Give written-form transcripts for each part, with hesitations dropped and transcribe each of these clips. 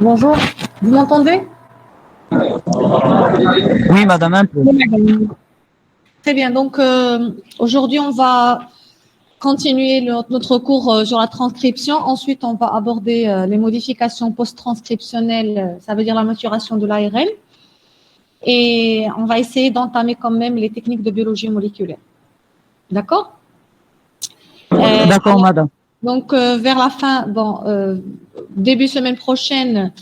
Bonjour, vous m'entendez? Oui, madame, un peu. Très bien, donc aujourd'hui on va continuer notre cours sur la transcription. Ensuite, on va aborder les modifications post-transcriptionnelles, ça veut dire la maturation de l'ARN. Et on va essayer d'entamer quand même les techniques de biologie moléculaire. D'accord? D'accord, madame. Donc, vers la fin, début semaine prochaine,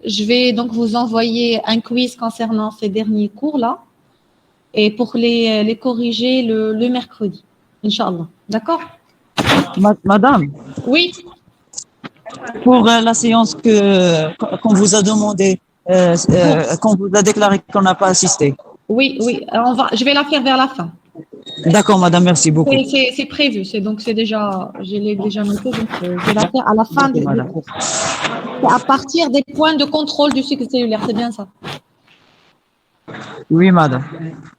je vais donc vous envoyer un quiz concernant ces derniers cours-là et pour les corriger le mercredi, Inch'Allah. D'accord? Madame, Oui, pour la séance qu'on vous a demandé, qu'on vous a déclaré qu'on n'a pas assisté. oui, je vais la faire vers la fin. D'accord, madame, merci beaucoup. C'est prévu, c'est déjà, je l'ai déjà noté, donc je vais la faire à la fin D'accord, du madame. cours. C'est à partir des points de contrôle du cycle cellulaire, c'est bien ça? Oui, madame.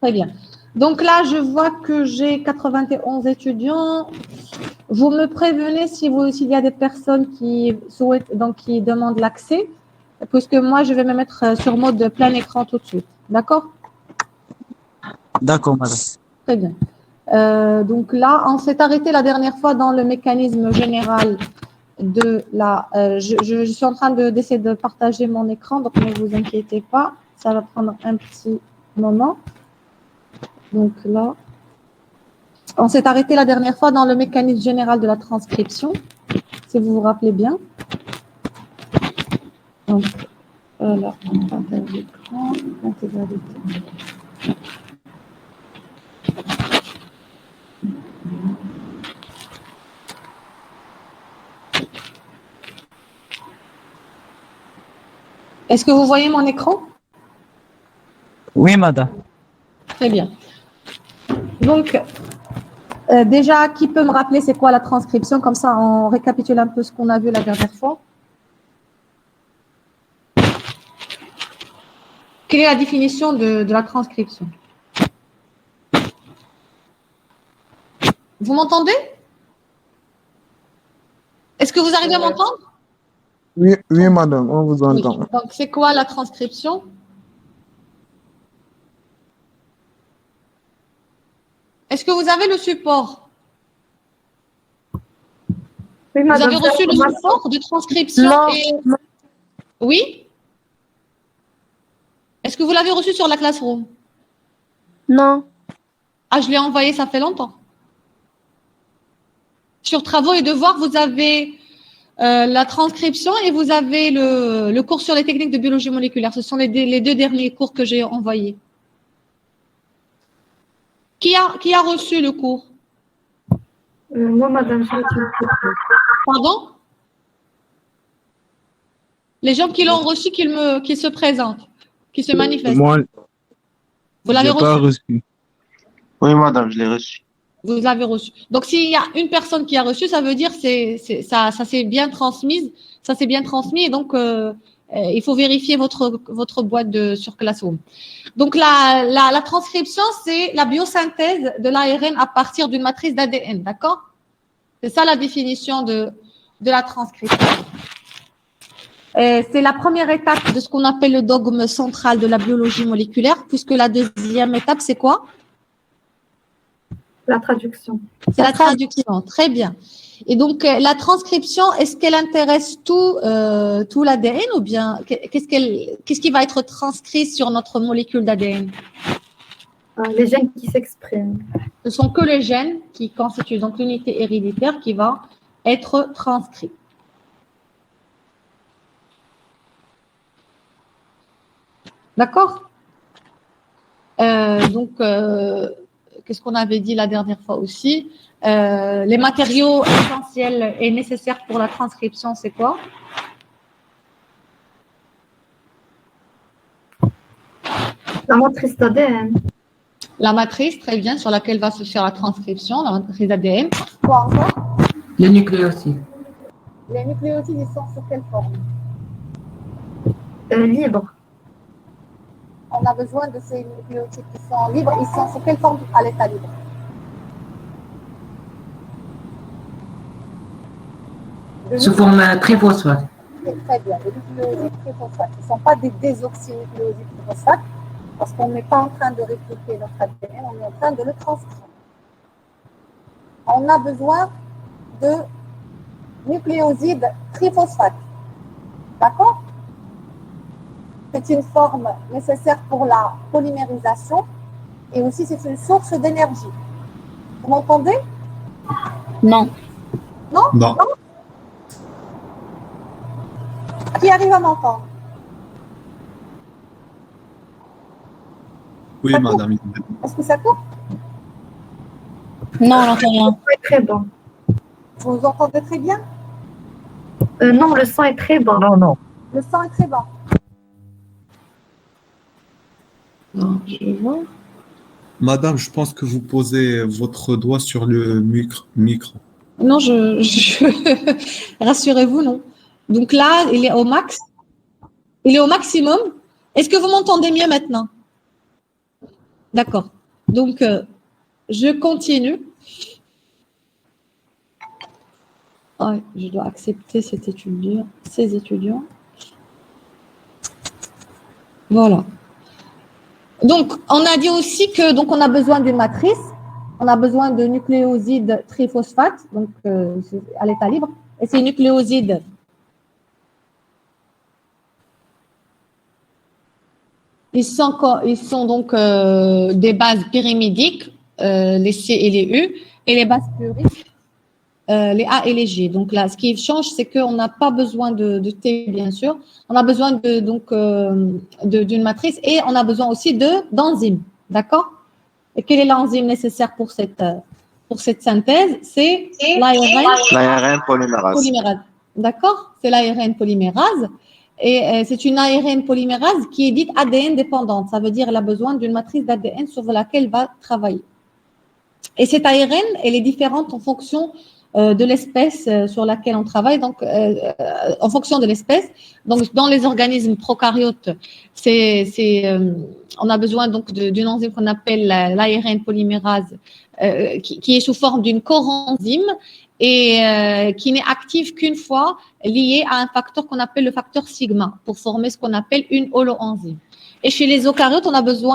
Très bien. Donc là, je vois que j'ai 91 étudiants. Vous me prévenez s'il y a des personnes qui souhaitent, donc qui demandent l'accès, puisque moi, je vais me mettre sur mode de plein écran tout de suite. D'accord? D'accord, madame. Très bien. Donc là, on s'est arrêté la dernière fois dans le mécanisme général de la... je suis en train d'essayer de partager mon écran, donc ne vous inquiétez pas, ça va prendre un petit moment. Donc là, on s'est arrêté la dernière fois dans le mécanisme général de la transcription, si vous vous rappelez bien. Donc, voilà, partage d'écran, intégralité. Est-ce que vous voyez mon écran? Oui, madame. Très bien. Donc, déjà, qui peut me rappeler c'est quoi la transcription? Comme ça, on récapitule un peu ce qu'on a vu la dernière fois. Quelle est la définition de la transcription? Vous m'entendez? Est-ce que vous arrivez à m'entendre? Oui, oui, madame, on vous entend. Oui. Donc, c'est quoi la transcription? Est-ce que vous avez le support? Oui, Vous madame, avez reçu le support de transcription? Non. Oui? Est-ce que vous l'avez reçu sur la Classroom? Non. Ah, je l'ai envoyé, ça fait longtemps. Sur travaux et devoirs, vous avez la transcription et vous avez le cours sur les techniques de biologie moléculaire. Ce sont les deux derniers cours que j'ai envoyés. Qui a reçu le cours? Moi, madame, je reçu le cours. Pardon? Les gens qui l'ont reçu, qu'ils se présentent, qui se manifestent. Moi, Vous l'avez j'ai pas reçu? reçu. Oui, madame, je l'ai reçu. Vous l'avez reçu. Donc, s'il y a une personne qui a reçu, ça veut dire ça s'est bien transmis, ça s'est bien transmis. Et donc, il faut vérifier votre boîte sur Classroom. Donc, la transcription, c'est la biosynthèse de l'ARN à partir d'une matrice d'ADN, d'accord? C'est ça la définition de la transcription. C'est la première étape de ce qu'on appelle le dogme central de la biologie moléculaire, puisque la deuxième étape, c'est quoi? La traduction. C'est la traduction, très bien. Et donc, la transcription, est-ce qu'elle intéresse tout l'ADN ou bien qu'est-ce qui va être transcrit sur notre molécule d'ADN? Les gènes qui s'expriment. Ce sont que les gènes qui constituent donc l'unité héréditaire qui va être transcrit. D'accord? Qu'est-ce qu'on avait dit la dernière fois aussi? Les matériaux essentiels et nécessaires pour la transcription, c'est quoi? La matrice d'ADN. La matrice, très bien, sur laquelle va se faire la transcription, la matrice ADN. Quoi encore? Les nucléotides. Les nucléotides, ils sont sur quelle forme? Libre. On a besoin de ces nucléotides qui sont libres. Ils sont sur quelle forme à l'état libre? Sous forme triphosphate. Très bien. Les nucléosides triphosphates, ce ne sont pas des désoxynucléosides triphosphates, parce qu'on n'est pas en train de répliquer notre ADN, on est en train de le transcrire. On a besoin de nucléosides triphosphates. D'accord? C'est une forme nécessaire pour la polymérisation et aussi c'est une source d'énergie. Vous m'entendez? Non. Non? Non. Qui arrive à m'entendre? Oui, Ça madame. Est-ce que ça coupe? Non, on n'entend rien. Le son est très bas. Vous entendez très bien? Non, le son est très bas. Non, non. Le son est très bas. Non, je vais voir. Madame, je pense que vous posez votre doigt sur le micro. Non, rassurez-vous, non. Donc là, il est au max. Il est au maximum. Est-ce que vous m'entendez mieux maintenant? D'accord. Donc, je continue. Ouais, je dois accepter ces étudiants. Voilà. Donc, on a dit aussi que donc on a besoin d'une matrice. On a besoin de nucléosides triphosphates, donc à l'état libre. Et ces nucléosides ils sont donc des bases pyrimidiques, les C et les U, et les bases pluriques, les A et les G. Donc là, ce qui change, c'est qu'on n'a pas besoin de T, bien sûr. On a besoin d'une matrice et on a besoin aussi d'enzymes. D'accord? Et quelle est l'enzyme nécessaire pour cette synthèse? C'est L'ARN polymérase. D'accord? C'est l'ARN polymérase. Et c'est une ARN polymérase qui est dite ADN dépendante. Ça veut dire qu'elle a besoin d'une matrice d'ADN sur laquelle elle va travailler. Et cette ARN, elle est différente en fonction de l'espèce sur laquelle on travaille, donc en fonction de l'espèce. Donc, dans les organismes prokaryotes, on a besoin donc d'une enzyme qu'on appelle l'ARN polymérase, qui est sous forme d'une coenzyme et qui n'est active qu'une fois liée à un facteur qu'on appelle le facteur sigma pour former ce qu'on appelle une holoenzyme. Et chez les eucaryotes,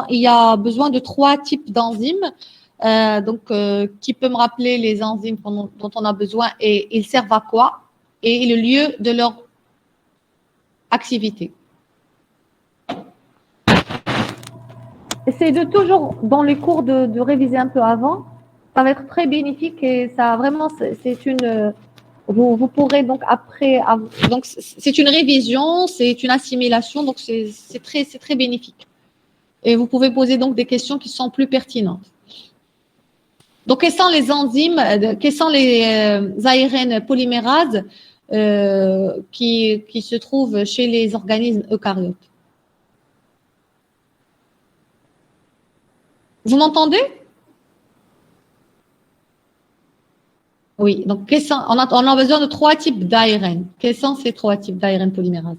il y a besoin de 3 types d'enzymes. Qui peut me rappeler les enzymes dont on a besoin et ils servent à quoi et le lieu de leur activité. Essayez de toujours, dans les cours, de réviser un peu avant. Ça va être très bénéfique et ça vraiment, vous pourrez donc après, donc c'est une révision, c'est une assimilation, donc c'est très bénéfique. Et vous pouvez poser donc des questions qui sont plus pertinentes. Donc, quelles sont les enzymes, quels sont les ARN polymérases qui se trouvent chez les organismes eucaryotes? Vous m'entendez? Oui, donc on a besoin de 3 types d'ARN. Quels sont ces 3 types d'ARN polymérases?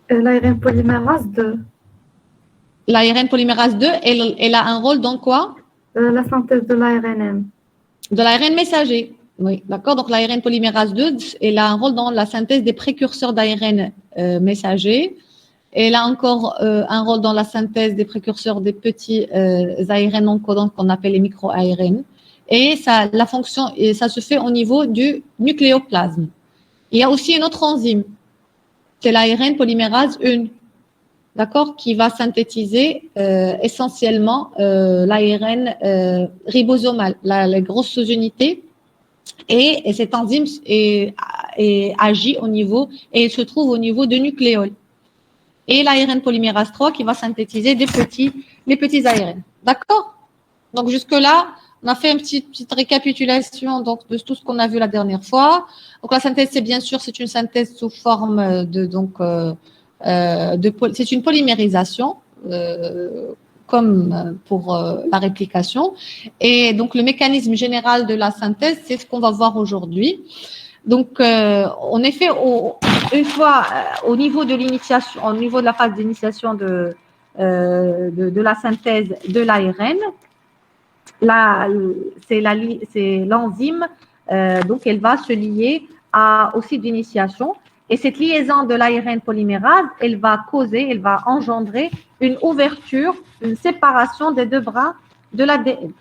L'ARN polymérase 2. L'ARN polymérase 2, elle a un rôle dans quoi? La synthèse de l'ARN. De l'ARN messager. Oui, d'accord. Donc, l'ARN polymérase 2, elle a un rôle dans la synthèse des précurseurs d'ARN messager. Elle a encore un rôle dans la synthèse des précurseurs des petits ARN non codants qu'on appelle les micro-ARN. Et la fonction, ça se fait au niveau du nucléoplasme. Il y a aussi une autre enzyme, c'est l'ARN polymérase 1. D'accord, qui va synthétiser essentiellement l'ARN ribosomal, les grosses unités, et cette enzyme agit au niveau, et elle se trouve au niveau de nucléoles. Et l'ARN polymérase 3 qui va synthétiser les petits ARN. D'accord? Donc jusque-là, on a fait une petite récapitulation donc, de tout ce qu'on a vu la dernière fois. Donc la synthèse, c'est une synthèse sous forme c'est une polymérisation, comme pour la réplication. Et donc, le mécanisme général de la synthèse, c'est ce qu'on va voir aujourd'hui. Donc, en effet, une fois au niveau de l'initiation, au niveau de la phase d'initiation de la synthèse de l'ARN, c'est l'enzyme, donc elle va se lier au site d'initiation. Et cette liaison de l'ARN polymérase, elle va engendrer une ouverture, une séparation des deux brins de l'ADN.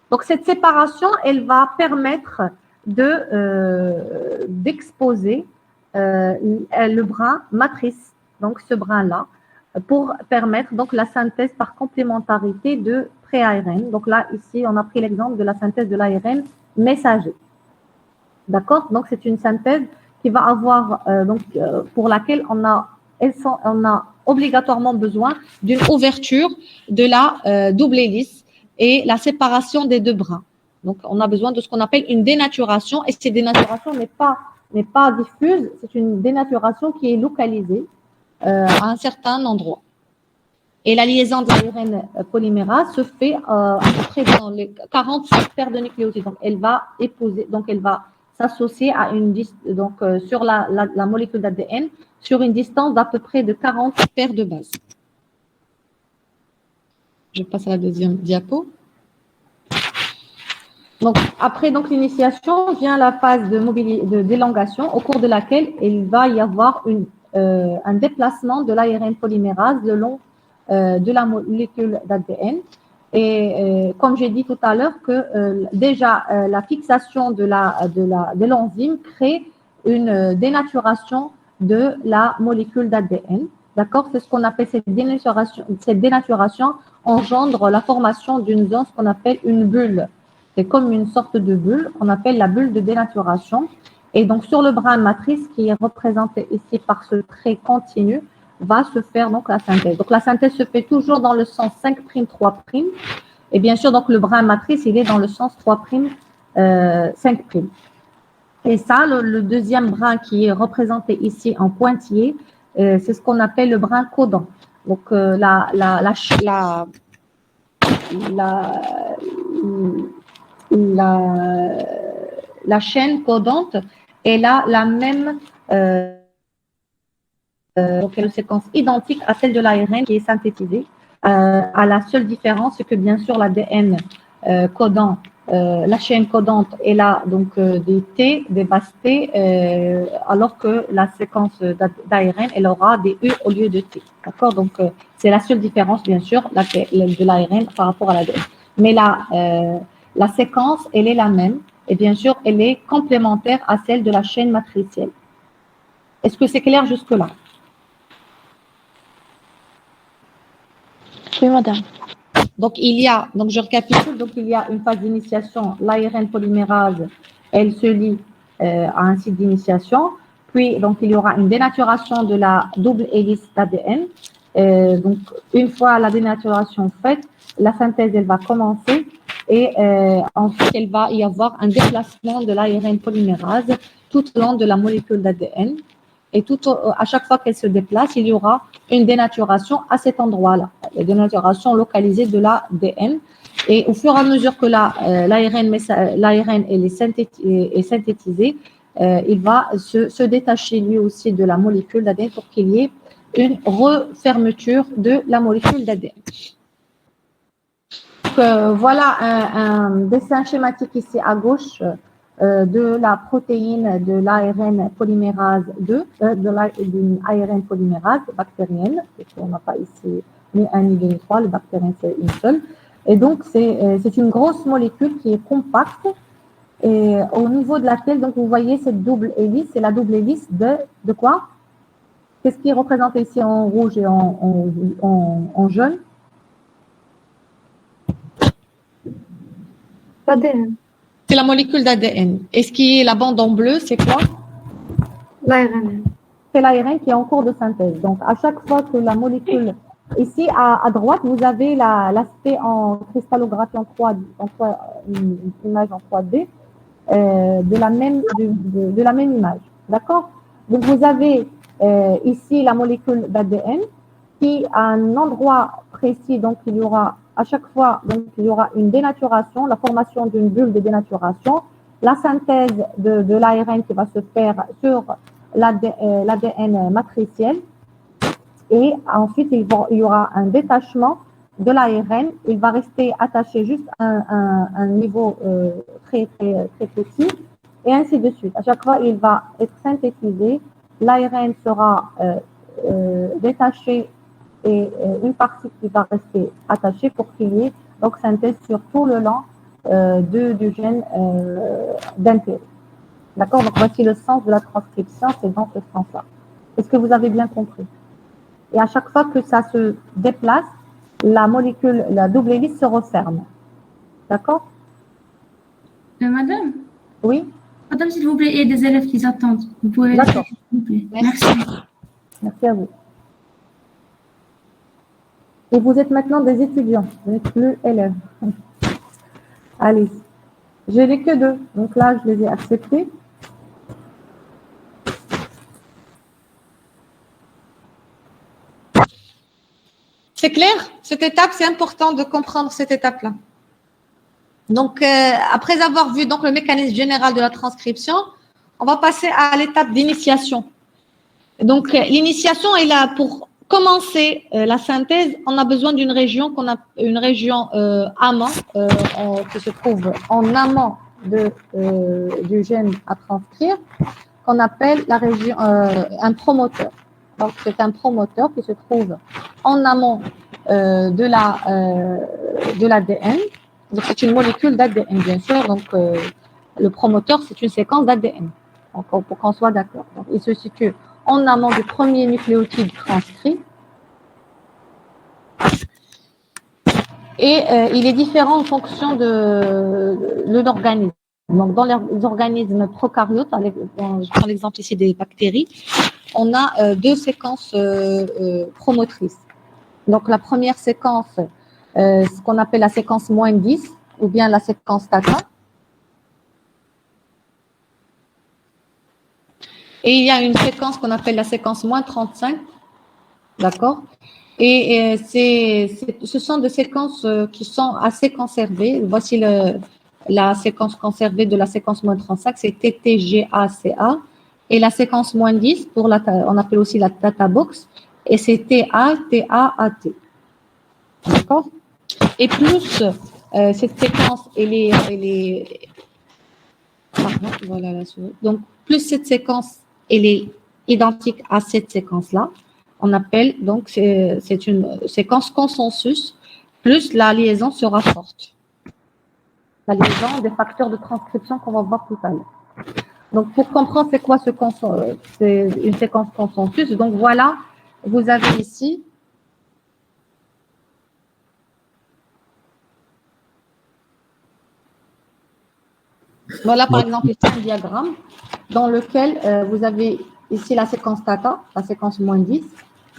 Donc, cette séparation, elle va permettre d'exposer le brin matrice, donc ce brin-là, pour permettre donc la synthèse par complémentarité de pré-ARN. Donc là, ici, on a pris l'exemple de la synthèse de l'ARN messager. D'accord? Donc, c'est une synthèse qui va avoir, pour laquelle on a obligatoirement besoin d'une ouverture de la double hélice et la séparation des deux brins. Donc, on a besoin de ce qu'on appelle une dénaturation, et cette dénaturation n'est pas diffuse, c'est une dénaturation qui est localisée à un certain endroit. Et la liaison de l'ARN polymérase se fait à peu près dans les 45 paires de nucléotides. Donc, elle va s'associer à sur la molécule d'ADN sur une distance d'à peu près de 40 paires de bases. Je passe à la deuxième diapo. Donc, après l'initiation, vient la phase d'élongation, au cours de laquelle il va y avoir un déplacement de l'ARN polymérase le long de la molécule d'ADN. Et comme j'ai dit tout à l'heure, que déjà la fixation de l'enzyme crée une dénaturation de la molécule d'ADN. D'accord? C'est ce qu'on appelle cette dénaturation. Cette dénaturation engendre la formation d'une zone, ce qu'on appelle une bulle. C'est comme une sorte de bulle qu'on appelle la bulle de dénaturation. Et donc, sur le brin matrice, qui est représenté ici par ce trait continu, va se faire donc la synthèse. Donc, la synthèse se fait toujours dans le sens 5', 3'. Et bien sûr, donc, le brin matrice, il est dans le sens 3', 5'. Et ça, le deuxième brin qui est représenté ici en pointillé, c'est ce qu'on appelle le brin codant. Donc, la chaîne codante, elle a la même donc une séquence identique à celle de l'ARN qui est synthétisée. À la seule différence, c'est que bien sûr l'ADN codant, la chaîne codante, elle a donc des T, des bases T, alors que la séquence d'ARN, elle aura des U au lieu de T. D'accord? Donc c'est la seule différence, bien sûr, de l'ARN par rapport à l'ADN. Mais la séquence, elle est la même. Et bien sûr, elle est complémentaire à celle de la chaîne matricielle. Est-ce que c'est clair jusque-là? Oui, madame. Donc, je récapitule, donc il y a une phase d'initiation, l'ARN polymérase, elle se lie à un site d'initiation, puis donc il y aura une dénaturation de la double hélice d'ADN. Donc, une fois la dénaturation faite, la synthèse, elle va commencer et ensuite, il va y avoir un déplacement de l'ARN polymérase tout au long de la molécule d'ADN. Et à chaque fois qu'elle se déplace, il y aura une dénaturation à cet endroit-là, la dénaturation localisée de l'ADN. Et au fur et à mesure que l'ARN est synthétisé, il va se détacher lui aussi de la molécule d'ADN pour qu'il y ait une refermeture de la molécule d'ADN. Voilà un dessin schématique ici à gauche de la protéine de l'ARN polymérase 2, d'une ARN polymérase bactérienne, on n'a pas ici ni un ni deux ni trois, le bactérien c'est une seule. Et donc c'est une grosse molécule qui est compacte et au niveau de laquelle donc vous voyez cette double hélice, c'est la double hélice de quoi? Qu'est-ce qui est représenté ici en rouge et en jaune? L'ADN. C'est la molécule d'ADN. Et ce qui est la bande en bleu, c'est quoi? L'ARN. C'est l'ARN qui est en cours de synthèse. Donc, à chaque fois que la molécule... Ici, à droite, vous avez l'aspect en cristallographie en 3D, une image en 3D de la même image. D'accord? Donc, vous avez ici la molécule d'ADN qui, à un endroit précis, donc il y aura à chaque fois, donc, il y aura une dénaturation, la formation d'une bulle de dénaturation, la synthèse de l'ARN qui va se faire sur l'ADN matriciel, et ensuite, il y aura un détachement de l'ARN. Il va rester attaché juste à un niveau très, très, très petit. et ainsi de suite. À chaque fois, il va être synthétisé, l'ARN sera détaché et une partie qui va rester attachée pour qu'il y ait donc synthèse sur tout le long du gène d'intérêt. D'accord? Donc voici le sens de la transcription, c'est dans ce sens-là. Est-ce que vous avez bien compris? Et à chaque fois que ça se déplace, la molécule, la double hélice se referme. D'accord? Madame, Oui? madame, s'il vous plaît, il y a des élèves qui attendent. Vous pouvez le faire, D'accord. s'il vous plaît. Merci. Merci. Merci à vous. Et vous êtes maintenant des étudiants, vous n'êtes plus élèves. Allez. Je n'ai que 2, donc là, je les ai acceptés. C'est clair? Cette étape, c'est important de comprendre cette étape-là. Donc, après avoir vu donc, le mécanisme général de la transcription, on va passer à l'étape d'initiation. Donc, l'initiation est là pour commencer la synthèse. On a besoin d'une région amont qui se trouve en amont du gène à transcrire, qu'on appelle la région un promoteur. Donc, c'est un promoteur qui se trouve en amont de l'ADN. Donc, c'est une molécule d'ADN, bien sûr. Donc, le promoteur, c'est une séquence d'ADN. Pour qu'on soit d'accord. Donc, il se situe en amont du premier nucléotide transcrit. Et il est différent en fonction de l'organisme. Donc, dans les organismes prokaryotes, je prends l'exemple ici des bactéries, on a 2 séquences promotrices. Donc, la première séquence, ce qu'on appelle la séquence -10, ou bien la séquence Tata. Et il y a une séquence qu'on appelle la séquence -35, d'accord? Et ce sont des séquences qui sont assez conservées. Voici la séquence conservée de la séquence -35, c'est TTGACA. Et la séquence -10, on appelle aussi la Tata Box, et c'est TATAAT. D'accord? Et plus cette séquence, voilà la souris. Donc, plus cette séquence, elle est identique à cette séquence-là, on appelle, donc, c'est une séquence consensus, plus la liaison sera forte. La liaison des facteurs de transcription qu'on va voir tout à l'heure. Donc, pour comprendre c'est quoi c'est une séquence consensus, donc voilà, vous avez ici voilà, par exemple, ici un diagramme dans lequel vous avez ici la séquence Tata, la séquence -10,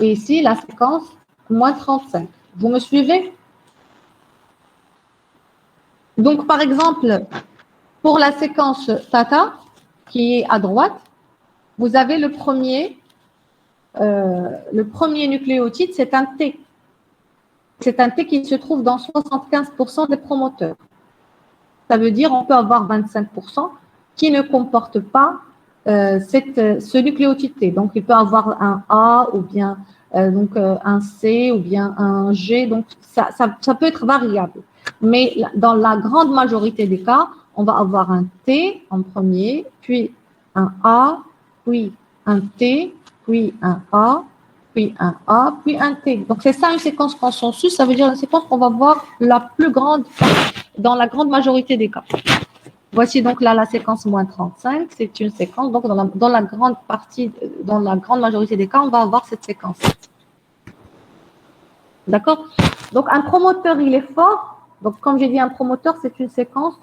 et ici la séquence -35. Vous me suivez? Donc, par exemple, pour la séquence Tata, qui est à droite, vous avez le premier nucléotide, c'est un T. C'est un T qui se trouve dans 75% des promoteurs. Ça veut dire qu'on peut avoir 25% qui ne comporte pas ce nucléotide T. Donc, il peut avoir un A ou bien un C ou bien un G. Donc, ça peut être variable. Mais dans la grande majorité des cas, on va avoir un T en premier, puis un A, puis un T, puis un A, puis un A, puis un T. Donc, c'est ça une séquence consensus. Ça veut dire une séquence qu'on va voir la plus grande dans la grande majorité des cas. Voici donc là la séquence -35. C'est une séquence. Donc, dans la grande majorité des cas, on va avoir cette séquence. D'accord? Donc, un promoteur, il est fort. Donc, comme j'ai dit, un promoteur, c'est une séquence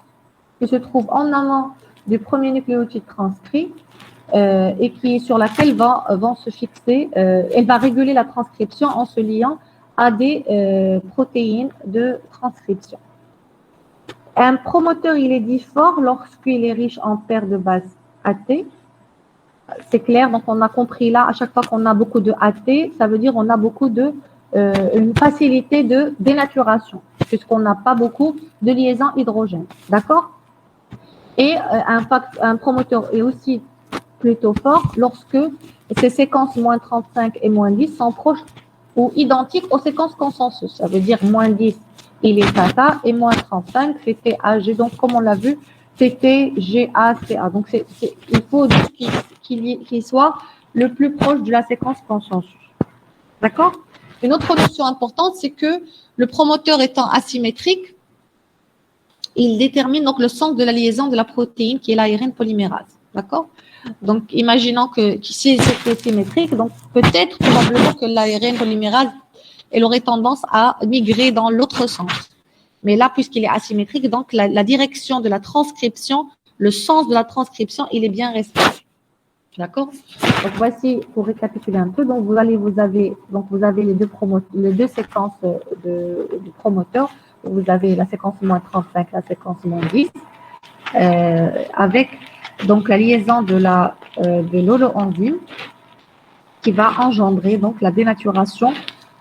qui se trouve en amont du premier nucléotide transcrit et sur laquelle vont se fixer, elle va réguler la transcription en se liant à des protéines de transcription. Un promoteur, il est dit fort lorsqu'il est riche en paires de bases AT. C'est clair, donc on a compris là, à chaque fois qu'on a beaucoup de AT, ça veut dire qu'on a beaucoup une facilité de dénaturation, puisqu'on n'a pas beaucoup de liaisons hydrogènes. D'accord? Et un promoteur est aussi plutôt fort lorsque ces séquences -35 et -10 sont proches ou identiques aux séquences consensus. Ça veut dire -10, il est Tata, et -35, c'est TAG. Donc, comme on l'a vu, CT-GACA. Donc, il faut qu'il soit le plus proche de la séquence consensus. D'accord? Une autre notion importante, c'est que le promoteur étant asymétrique, il détermine donc le sens de la liaison de la protéine qui est l'ARN polymérase. D'accord? Donc, imaginons que si c'était symétrique, donc peut-être probablement que l'ARN polymérase, elle aurait tendance à migrer dans l'autre sens. Mais là, puisqu'il est asymétrique, donc la direction de la transcription, le sens de la transcription, il est bien respecté. D'accord? Donc, voici, pour récapituler un peu, donc vous avez les deux séquences du promoteur. Vous avez la séquence moins 35, la séquence moins 10, avec donc la liaison de l'holoenzyme qui va engendrer donc la dénaturation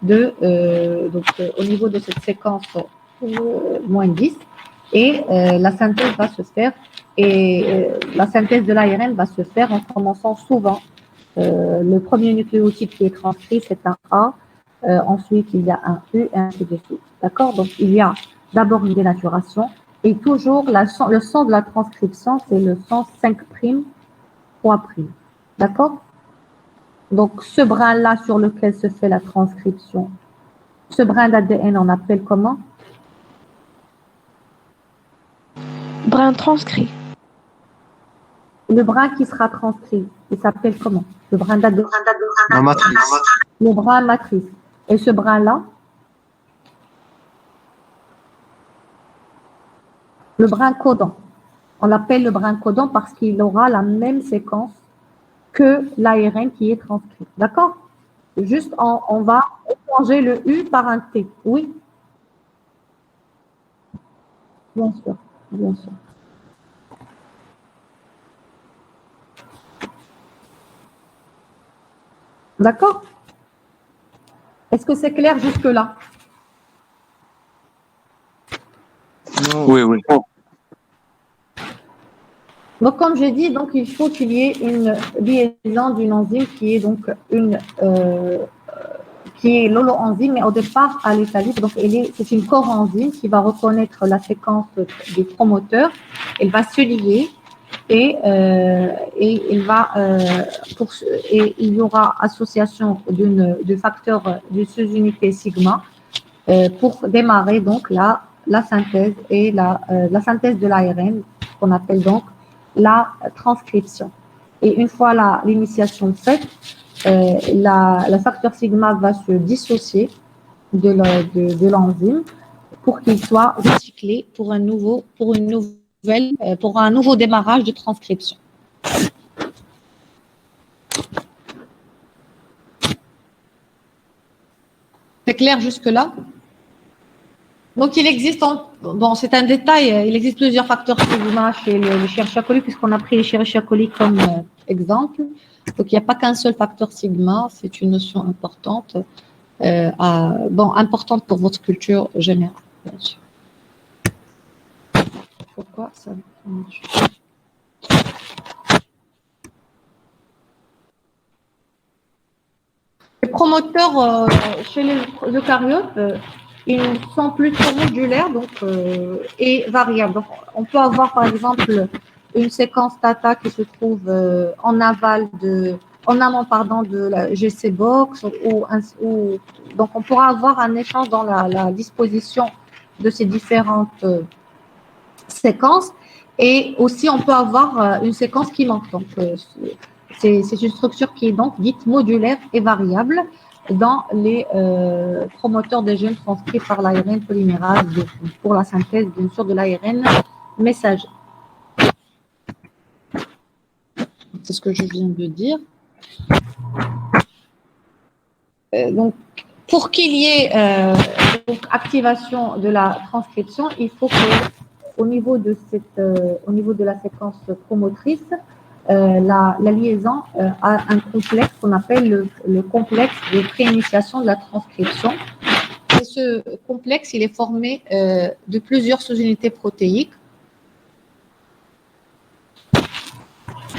au niveau de cette séquence moins 10, et la synthèse va se faire, la synthèse de l'ARN va se faire en commençant souvent. Le premier nucléotide qui est transcrit, c'est un A. Ensuite, il y a un U, et ainsi de suite. D'accord? Donc, il y a d'abord une dénaturation, et toujours le sens de la transcription, c'est le sens 5', 3'. D'accord? Donc, ce brin-là sur lequel se fait la transcription, ce brin d'ADN, on appelle comment? Brin transcrit. Le brin qui sera transcrit, il s'appelle comment? Le brin d'ADN. La matrice. Le brin matrice. Et ce brin-là, le brin codant. On l'appelle le brin codant parce qu'il aura la même séquence que l'ARN qui est transcrit. D'accord? Juste, on va changer le U par un T. Oui? Bien sûr, bien sûr. D'accord? Est-ce que c'est clair jusque-là? Oui, oui. Donc, comme j'ai dit, donc, il faut qu'il y ait une liaison d'une enzyme qui est donc qui est l'holoenzyme, mais au départ à l'état libre. Donc, c'est une corenzyme qui va reconnaître la séquence des promoteurs. Elle va se lier et il y aura association du facteur de sous-unité sigma pour démarrer donc la synthèse et la synthèse de l'ARN, qu'on appelle donc la transcription. Et une fois l'initiation faite, le facteur sigma va se dissocier de l'enzyme pour qu'il soit recyclé pour un nouveau démarrage de transcription. C'est clair jusque-là? Donc, il existe, c'est un détail, il existe plusieurs facteurs sigma chez les Escherichia coli, puisqu'on a pris les Escherichia coli comme exemple. Donc, il n'y a pas qu'un seul facteur sigma, c'est une notion importante, importante pour votre culture générale, bien sûr. Pourquoi ça marche? Les promoteurs chez les eucaryotes, ils sont plutôt modulaires et variables. Donc, on peut avoir, par exemple, une séquence data qui se trouve en amont de la GC-Box, donc on pourra avoir un échange dans la disposition de ces différentes séquences, et aussi on peut avoir une séquence qui manque. Donc, c'est une structure qui est donc dite modulaire et variable dans les promoteurs des gènes transcrits par l'ARN polymérase pour la synthèse, bien sûr, de l'ARN messager. C'est ce que je viens de dire. Donc, pour qu'il y ait activation de la transcription, il faut que, au niveau de la séquence promotrice, la liaison a un complexe qu'on appelle le complexe de préinitiation de la transcription. Et ce complexe, il est formé de plusieurs sous-unités protéiques.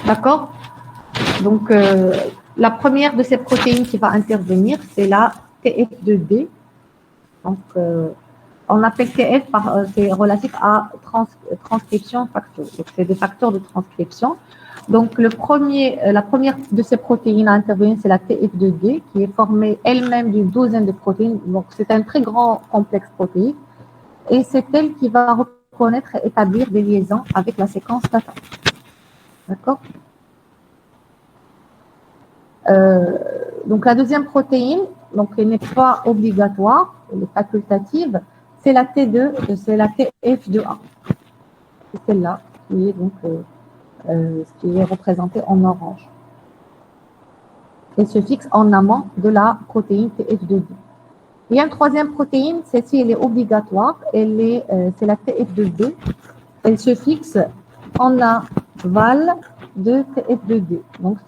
D'accord? Donc, la première de ces protéines qui va intervenir, c'est la TF2D. Donc, on appelle TF, c'est relatif à transcription facteur. Donc, c'est des facteurs de transcription. Donc, la première de ces protéines à intervenir, c'est la TF2D, qui est formée elle-même d'une douzaine de protéines. Donc, c'est un très grand complexe protéique. Et c'est elle qui va reconnaître et établir des liaisons avec la séquence data. D'accord? Donc, la deuxième protéine, donc, elle n'est pas obligatoire, elle est facultative, c'est la T2, c'est la TF2A. C'est celle-là qui est donc qui est représentée en orange. Elle se fixe en amont de la protéine TF2D. Il y a une troisième protéine, celle-ci elle est obligatoire, c'est la TF2B. Elle se fixe en aval de TF2D, donc,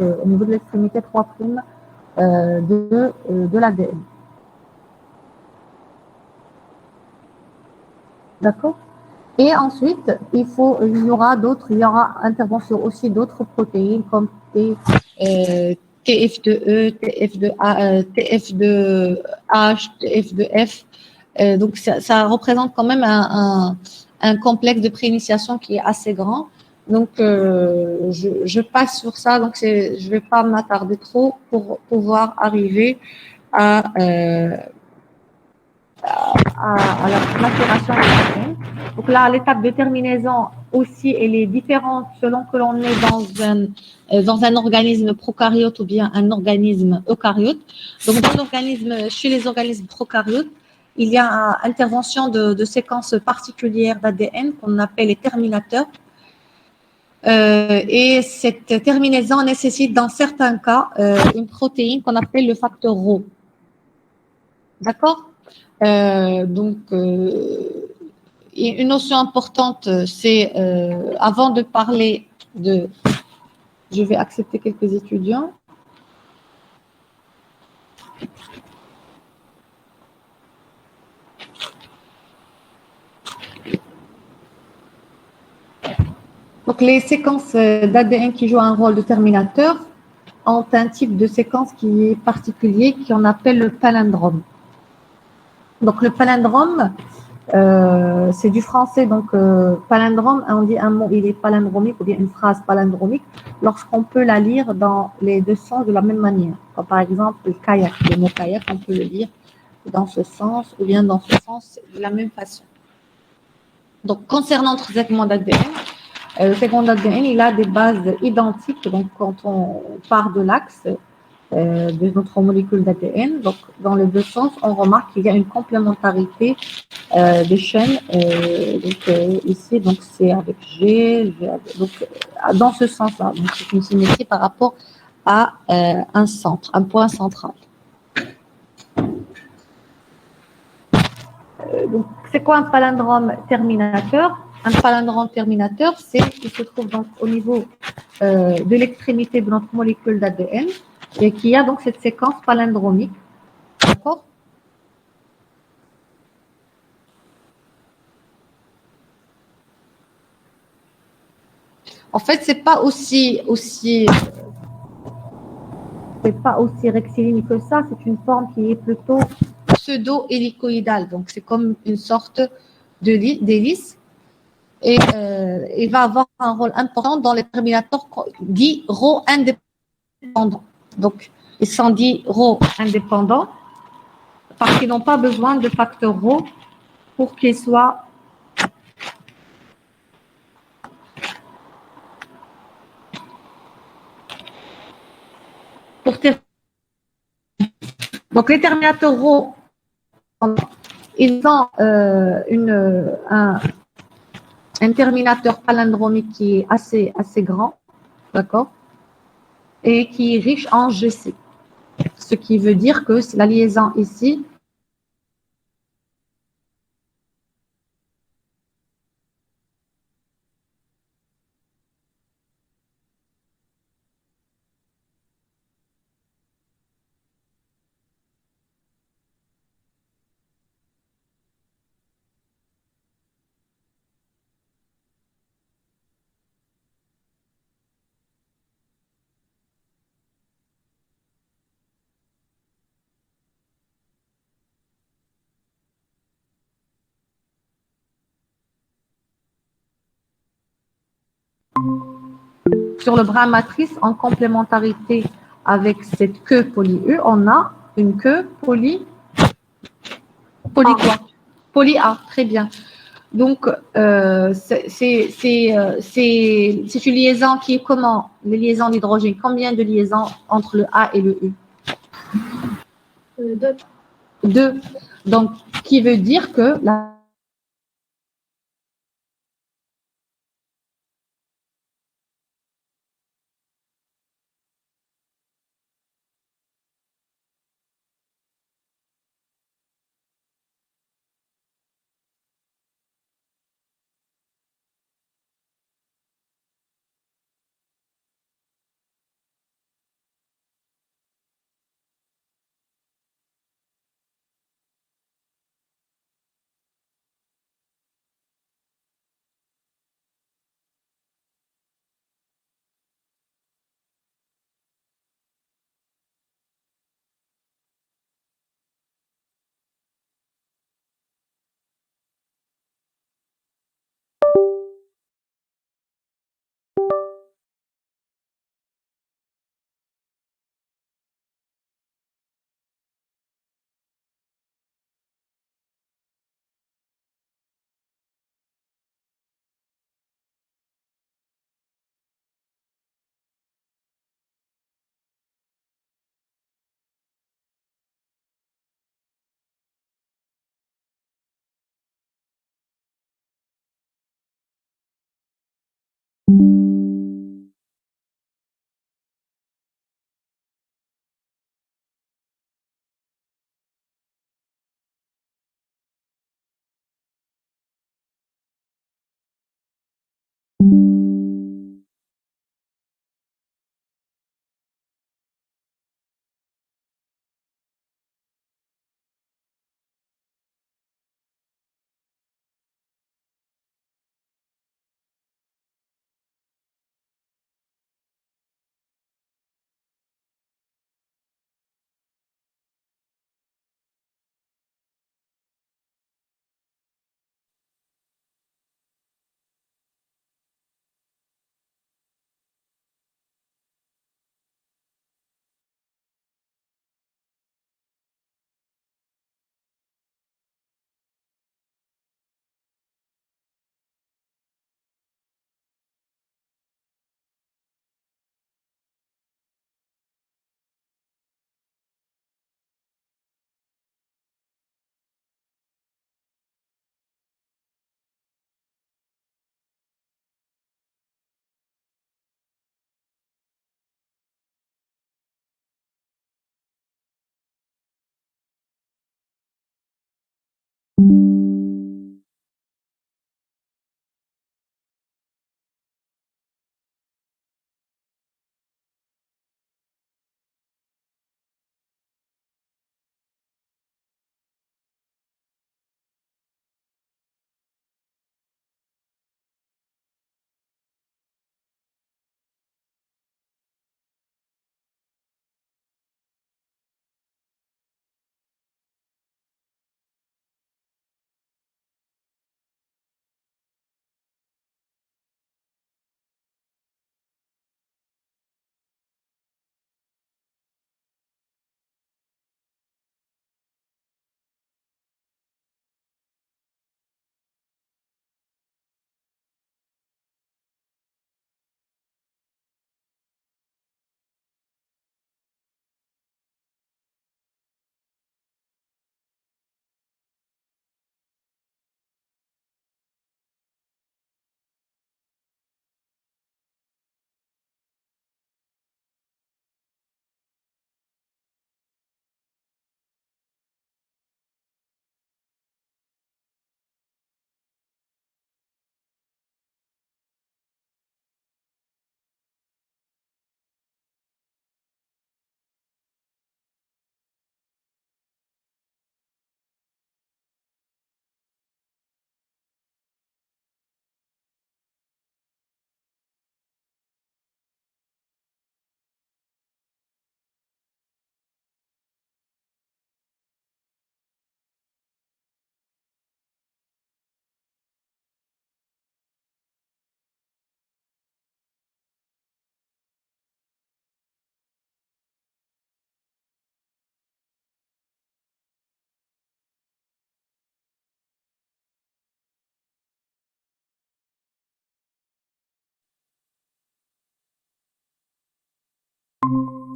au niveau de l'extrémité 3' de l'ADN. D'accord? Et ensuite, il y aura intervention aussi d'autres protéines comme TF2E, TF2H, TF2F. Donc, ça représente quand même un complexe de préinitiation qui est assez grand. Donc, je passe sur ça. Donc, je ne vais pas m'attarder trop pour pouvoir arriver à la maturation de l'ADN. Donc là, l'étape de terminaison aussi, elle est différente selon que l'on est dans un organisme prokaryote ou bien un organisme eucaryote. Donc, chez les organismes prokaryotes, il y a intervention de séquences particulières d'ADN qu'on appelle les terminateurs. Et cette terminaison nécessite dans certains cas une protéine qu'on appelle le facteur Rho. D'accord? Une notion importante, c'est avant de parler de... Je vais accepter quelques étudiants. Donc, les séquences d'ADN qui jouent un rôle de terminateur ont un type de séquence qui est particulier, qu'on appelle le palindrome. Donc, le palindrome, c'est du français, donc palindrome, on dit un mot, il est palindromique ou bien une phrase palindromique lorsqu'on peut la lire dans les deux sens de la même manière. Comme par exemple le kayak, le mot kayak, on peut le lire dans ce sens ou bien dans ce sens de la même façon. Donc concernant notre segment d'ADN, le segment d'ADN, il a des bases identiques. Donc quand on part de l'axe de notre molécule d'ADN, donc dans les deux sens, on remarque qu'il y a une complémentarité des chaînes. Ici, donc c'est avec G, donc dans ce sens-là. Donc c'est une symétrie par rapport à un centre, un point central. Donc c'est quoi un palindrome terminateur? Un palindrome terminateur, c'est qui se trouve donc au niveau de l'extrémité de notre molécule d'ADN et qui a donc cette séquence palindromique. D'accord? En fait, c'est pas aussi rectiligne que ça. C'est une forme qui est plutôt pseudo-hélicoïdale. Donc, c'est comme une sorte d'hélice. Et il va avoir un rôle important dans les terminateurs dits Rho indépendants. Donc, ils sont dits Rho indépendants parce qu'ils n'ont pas besoin de facteur Rho pour qu'ils soient donc les terminateurs Rho, ils ont un terminateur palindromique qui est assez grand, d'accord, et qui est riche en GC. Ce qui veut dire que la liaison ici sur le bras matrice, en complémentarité avec cette queue poly-U, on a une queue poly quoi? Poly-A, très bien. Donc, c'est une liaison qui est comment? Les liaisons d'hydrogène, combien de liaisons entre le A et le U? 2. 2. Donc, qui veut dire que la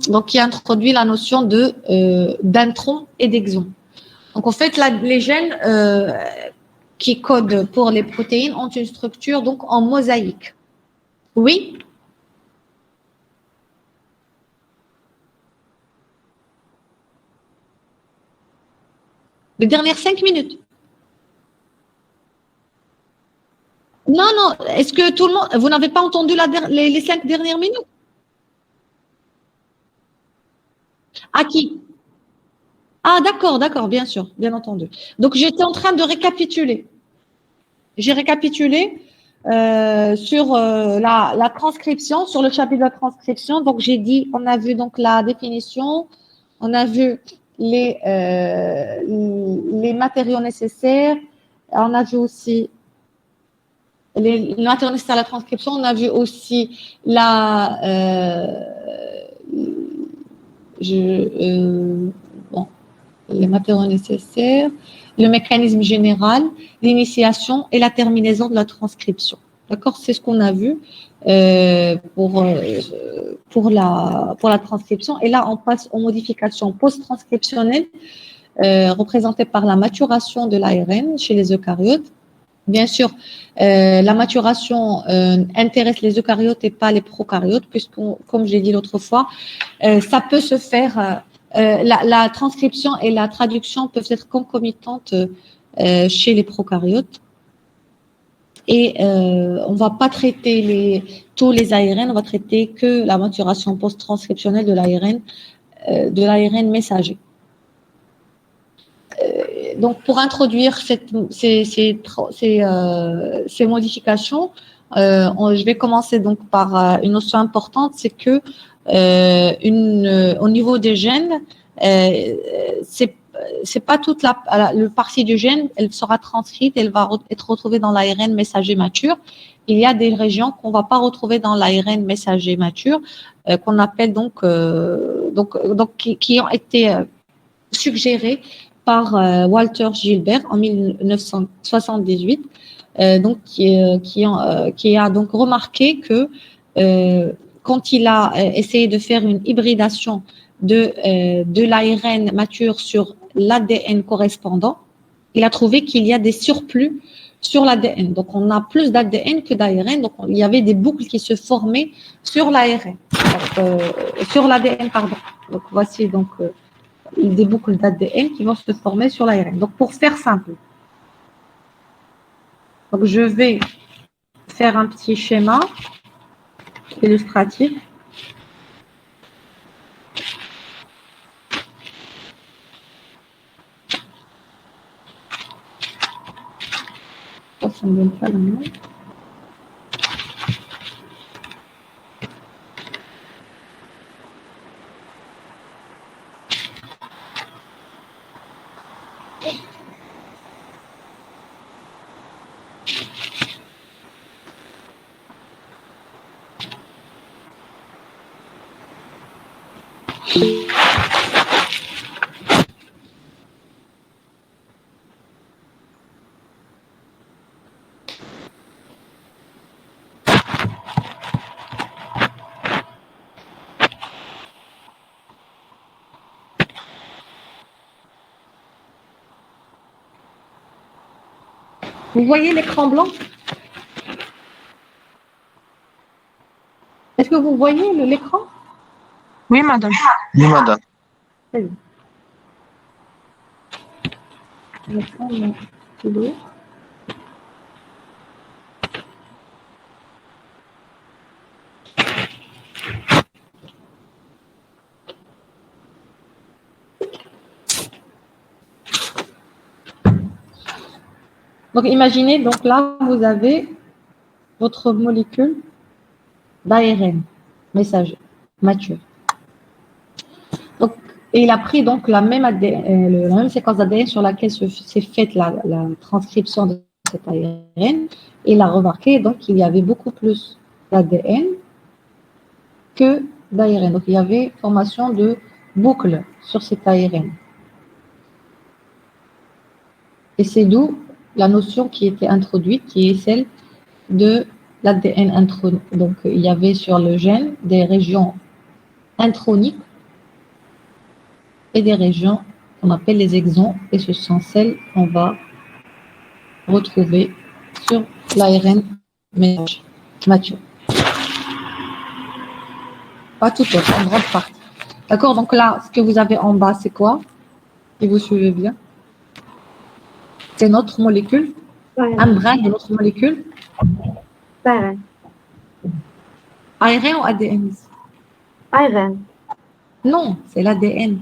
donc qui introduit la notion d'intron et d'exon. Donc en fait, les gènes qui codent pour les protéines ont une structure donc en mosaïque. Oui. Les dernières 5 minutes. Non, non. Est-ce que tout le monde, vous n'avez pas entendu les 5 dernières minutes? À qui? Ah, d'accord, d'accord, bien sûr, bien entendu. Donc, j'étais en train de récapituler. J'ai récapitulé sur la transcription, sur le chapitre de la transcription. Donc, j'ai dit, on a vu donc la définition, on a vu les matériaux nécessaires, on a vu aussi les matériaux nécessaires à la transcription, on a vu aussi les matériaux nécessaires, le mécanisme général, l'initiation et la terminaison de la transcription. D'accord? C'est ce qu'on a vu pour la transcription. Et là, on passe aux modifications post-transcriptionnelles représentées par la maturation de l'ARN chez les eucaryotes. Bien sûr, la maturation intéresse les eucaryotes et pas les prokaryotes, puisque, comme je l'ai dit l'autre fois, ça peut se faire... la transcription et la traduction peuvent être concomitantes chez les prokaryotes. Et on ne va pas traiter tous les ARN, on va traiter que la maturation post-transcriptionnelle de l'ARN messager. Donc, pour introduire ces modifications, je vais commencer donc par une notion importante, c'est que au niveau des gènes, c'est pas toute la partie du gène, elle sera transcrite, elle va être retrouvée dans l'ARN messager mature. Il y a des régions qu'on va pas retrouver dans l'ARN messager mature, qu'on appelle donc qui ont été suggérées par Walter Gilbert en 1978, donc qui a donc remarqué que quand il a essayé de faire une hybridation de l'ARN mature sur l'ADN correspondant, il a trouvé qu'il y a des surplus sur l'ADN. Donc, on a plus d'ADN que d'ARN. Donc, il y avait des boucles qui se formaient sur l'ARN, sur l'ADN, pardon. Donc, voici donc des boucles d'ADN qui vont se former sur l'ARN. Donc, pour faire simple, donc je vais faire un petit schéma illustratif. Ça ne donne pas la main. Vous voyez l'écran blanc? Est-ce que vous voyez l'écran? Oui, madame. Oui, madame. Très bien. Je vais prendre mon stylo. Donc, imaginez, donc là, vous avez votre molécule d'ARN messager mature. Donc, et il a pris donc la même séquence d'ADN sur laquelle s'est faite la transcription de cet ARN. Et il a remarqué donc qu'il y avait beaucoup plus d'ADN que d'ARN. Donc, il y avait formation de boucles sur cet ARN. Et c'est d'où la notion qui était introduite, qui est celle de l'ADN intronique. Donc, il y avait sur le gène des régions introniques et des régions qu'on appelle les exons, et ce sont celles qu'on va retrouver sur l'ARN mature. Pas tout autre, en grande partie. D'accord? Donc là, ce que vous avez en bas, c'est quoi? Si vous suivez bien. C'est notre molécule, un brin de notre molécule. ARN. ARN ou ADN? ARN. Non, c'est l'ADN.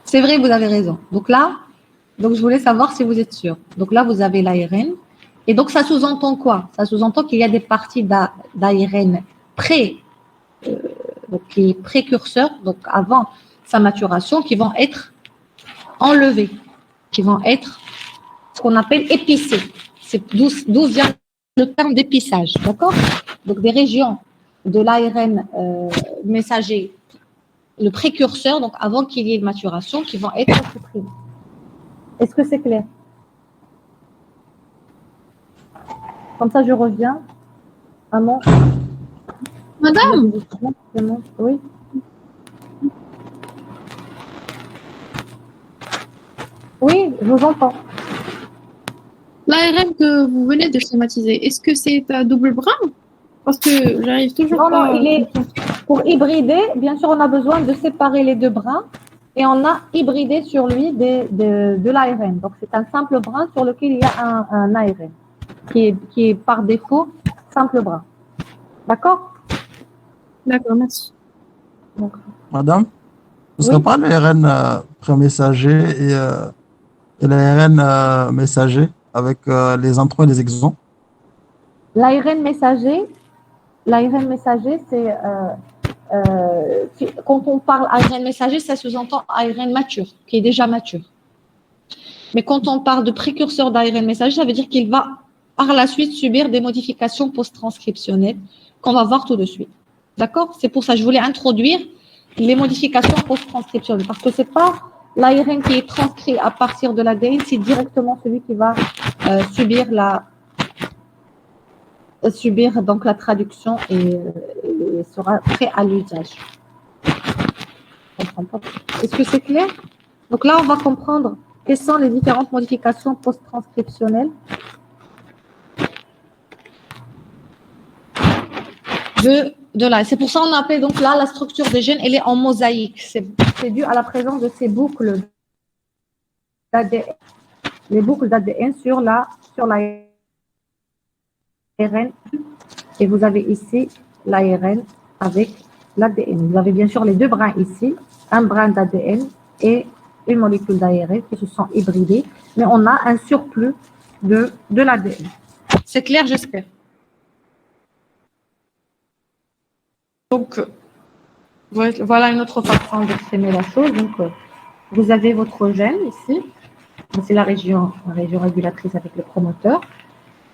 C'est vrai, vous avez raison. Donc là, je voulais savoir si vous êtes sûr. Donc là, vous avez l'ARN. Et donc, ça sous-entend quoi? Ça sous-entend qu'il y a des parties d'ARN qui est précurseur, donc avant sa maturation, qui vont être enlevées, qui vont être ce qu'on appelle épicées. C'est d'où vient le terme d'épissage, d'accord? Donc, des régions de l'ARN messager, le précurseur, donc avant qu'il y ait une maturation, qui vont être supprimées. Est-ce que c'est clair? Comme ça, je reviens à mon... Madame, oui. Oui, je vous entends. l'ARN que vous venez de schématiser, est-ce que c'est à double brin? Parce que j'arrive toujours Non, pas... non, pour hybrider, bien sûr, on a besoin de séparer les deux brins et on a hybridé sur lui de l'ARN. Donc, c'est un simple brin sur lequel il y a un ARN qui est par défaut simple brin. D'accord? D'accord, merci. Donc, Madame, ce ne Oui. serait pas l'ARN pré-messager et l'ARN messager avec les introns et les exons? l'ARN messager, c'est quand on parle ARN messager, ça sous-entend ARN mature, qui est déjà mature. Mais quand on parle de précurseur d'ARN messager, ça veut dire qu'il va par la suite subir des modifications post-transcriptionnelles qu'on va voir tout de suite. D'accord? C'est pour ça que je voulais introduire les modifications post-transcriptionnelles, parce que ce n'est pas l'ARN qui est transcrit à partir de l'ADN, c'est directement celui qui va subir donc la traduction et sera prêt à l'usage. Est-ce que c'est clair? Donc là, on va comprendre quelles sont les différentes modifications post-transcriptionnelles de là. C'est pour ça qu'on appelle donc là la structure des gènes, elle est en mosaïque. C'est dû à la présence de ces boucles d'ADN, les boucles d'ADN sur l'ARN. Et vous avez ici l'ARN avec l'ADN. Vous avez bien sûr les deux brins ici, un brin d'ADN et une molécule d'ARN qui se sont hybridées, mais on a un surplus de l'ADN. C'est clair, j'espère. Donc, voilà une autre façon d'exprimer la chose. Donc, vous avez votre gène ici. C'est la région régulatrice avec le promoteur.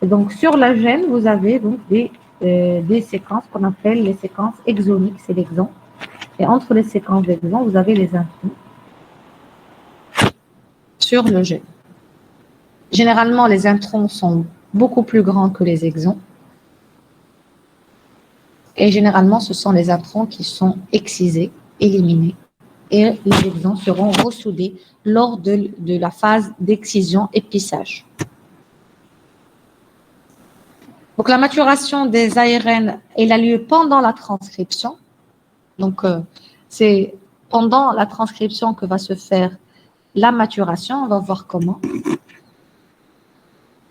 Et donc, sur la gène, vous avez donc des séquences qu'on appelle les séquences exoniques, c'est l'exon. Et entre les séquences d'exons, vous avez les introns sur le gène. Généralement, les introns sont beaucoup plus grands que les exons. Et généralement, ce sont les introns qui sont excisés, éliminés. Et les exons seront ressoudés lors de la phase d'excision épissage. Donc, la maturation des ARN, elle a lieu pendant la transcription. Donc, c'est pendant la transcription que va se faire la maturation. On va voir comment.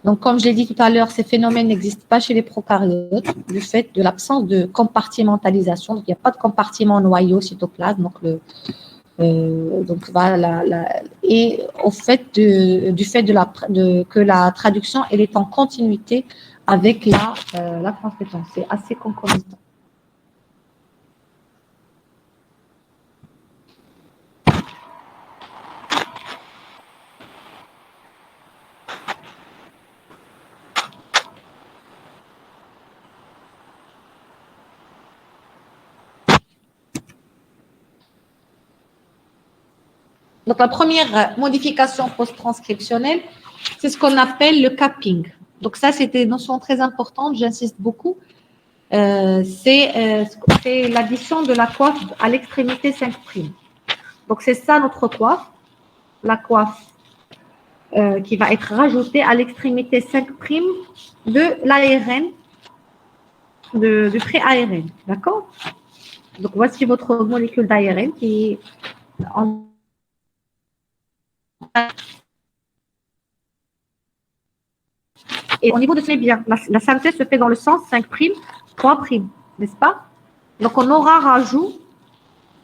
Donc, comme je l'ai dit tout à l'heure, ces phénomènes n'existent pas chez les prokaryotes du fait de l'absence de compartimentalisation. Donc, il n'y a pas de compartiment noyau cytoplasme. Donc, et au fait du fait que la traduction elle est en continuité avec la transcription. C'est assez concomitant. Donc, la première modification post-transcriptionnelle, c'est ce qu'on appelle le capping. Donc, ça, c'était une notion très importante, j'insiste beaucoup. c'est l'addition de la coiffe à l'extrémité 5'. Donc, c'est ça notre coiffe, la coiffe qui va être rajoutée à l'extrémité 5' de l'ARN, du trait ARN. D'accord? Donc, voici votre molécule d'ARN qui est en et au niveau de ce bien, la synthèse se fait dans le sens 5', 3', n'est-ce pas? Donc, on aura rajout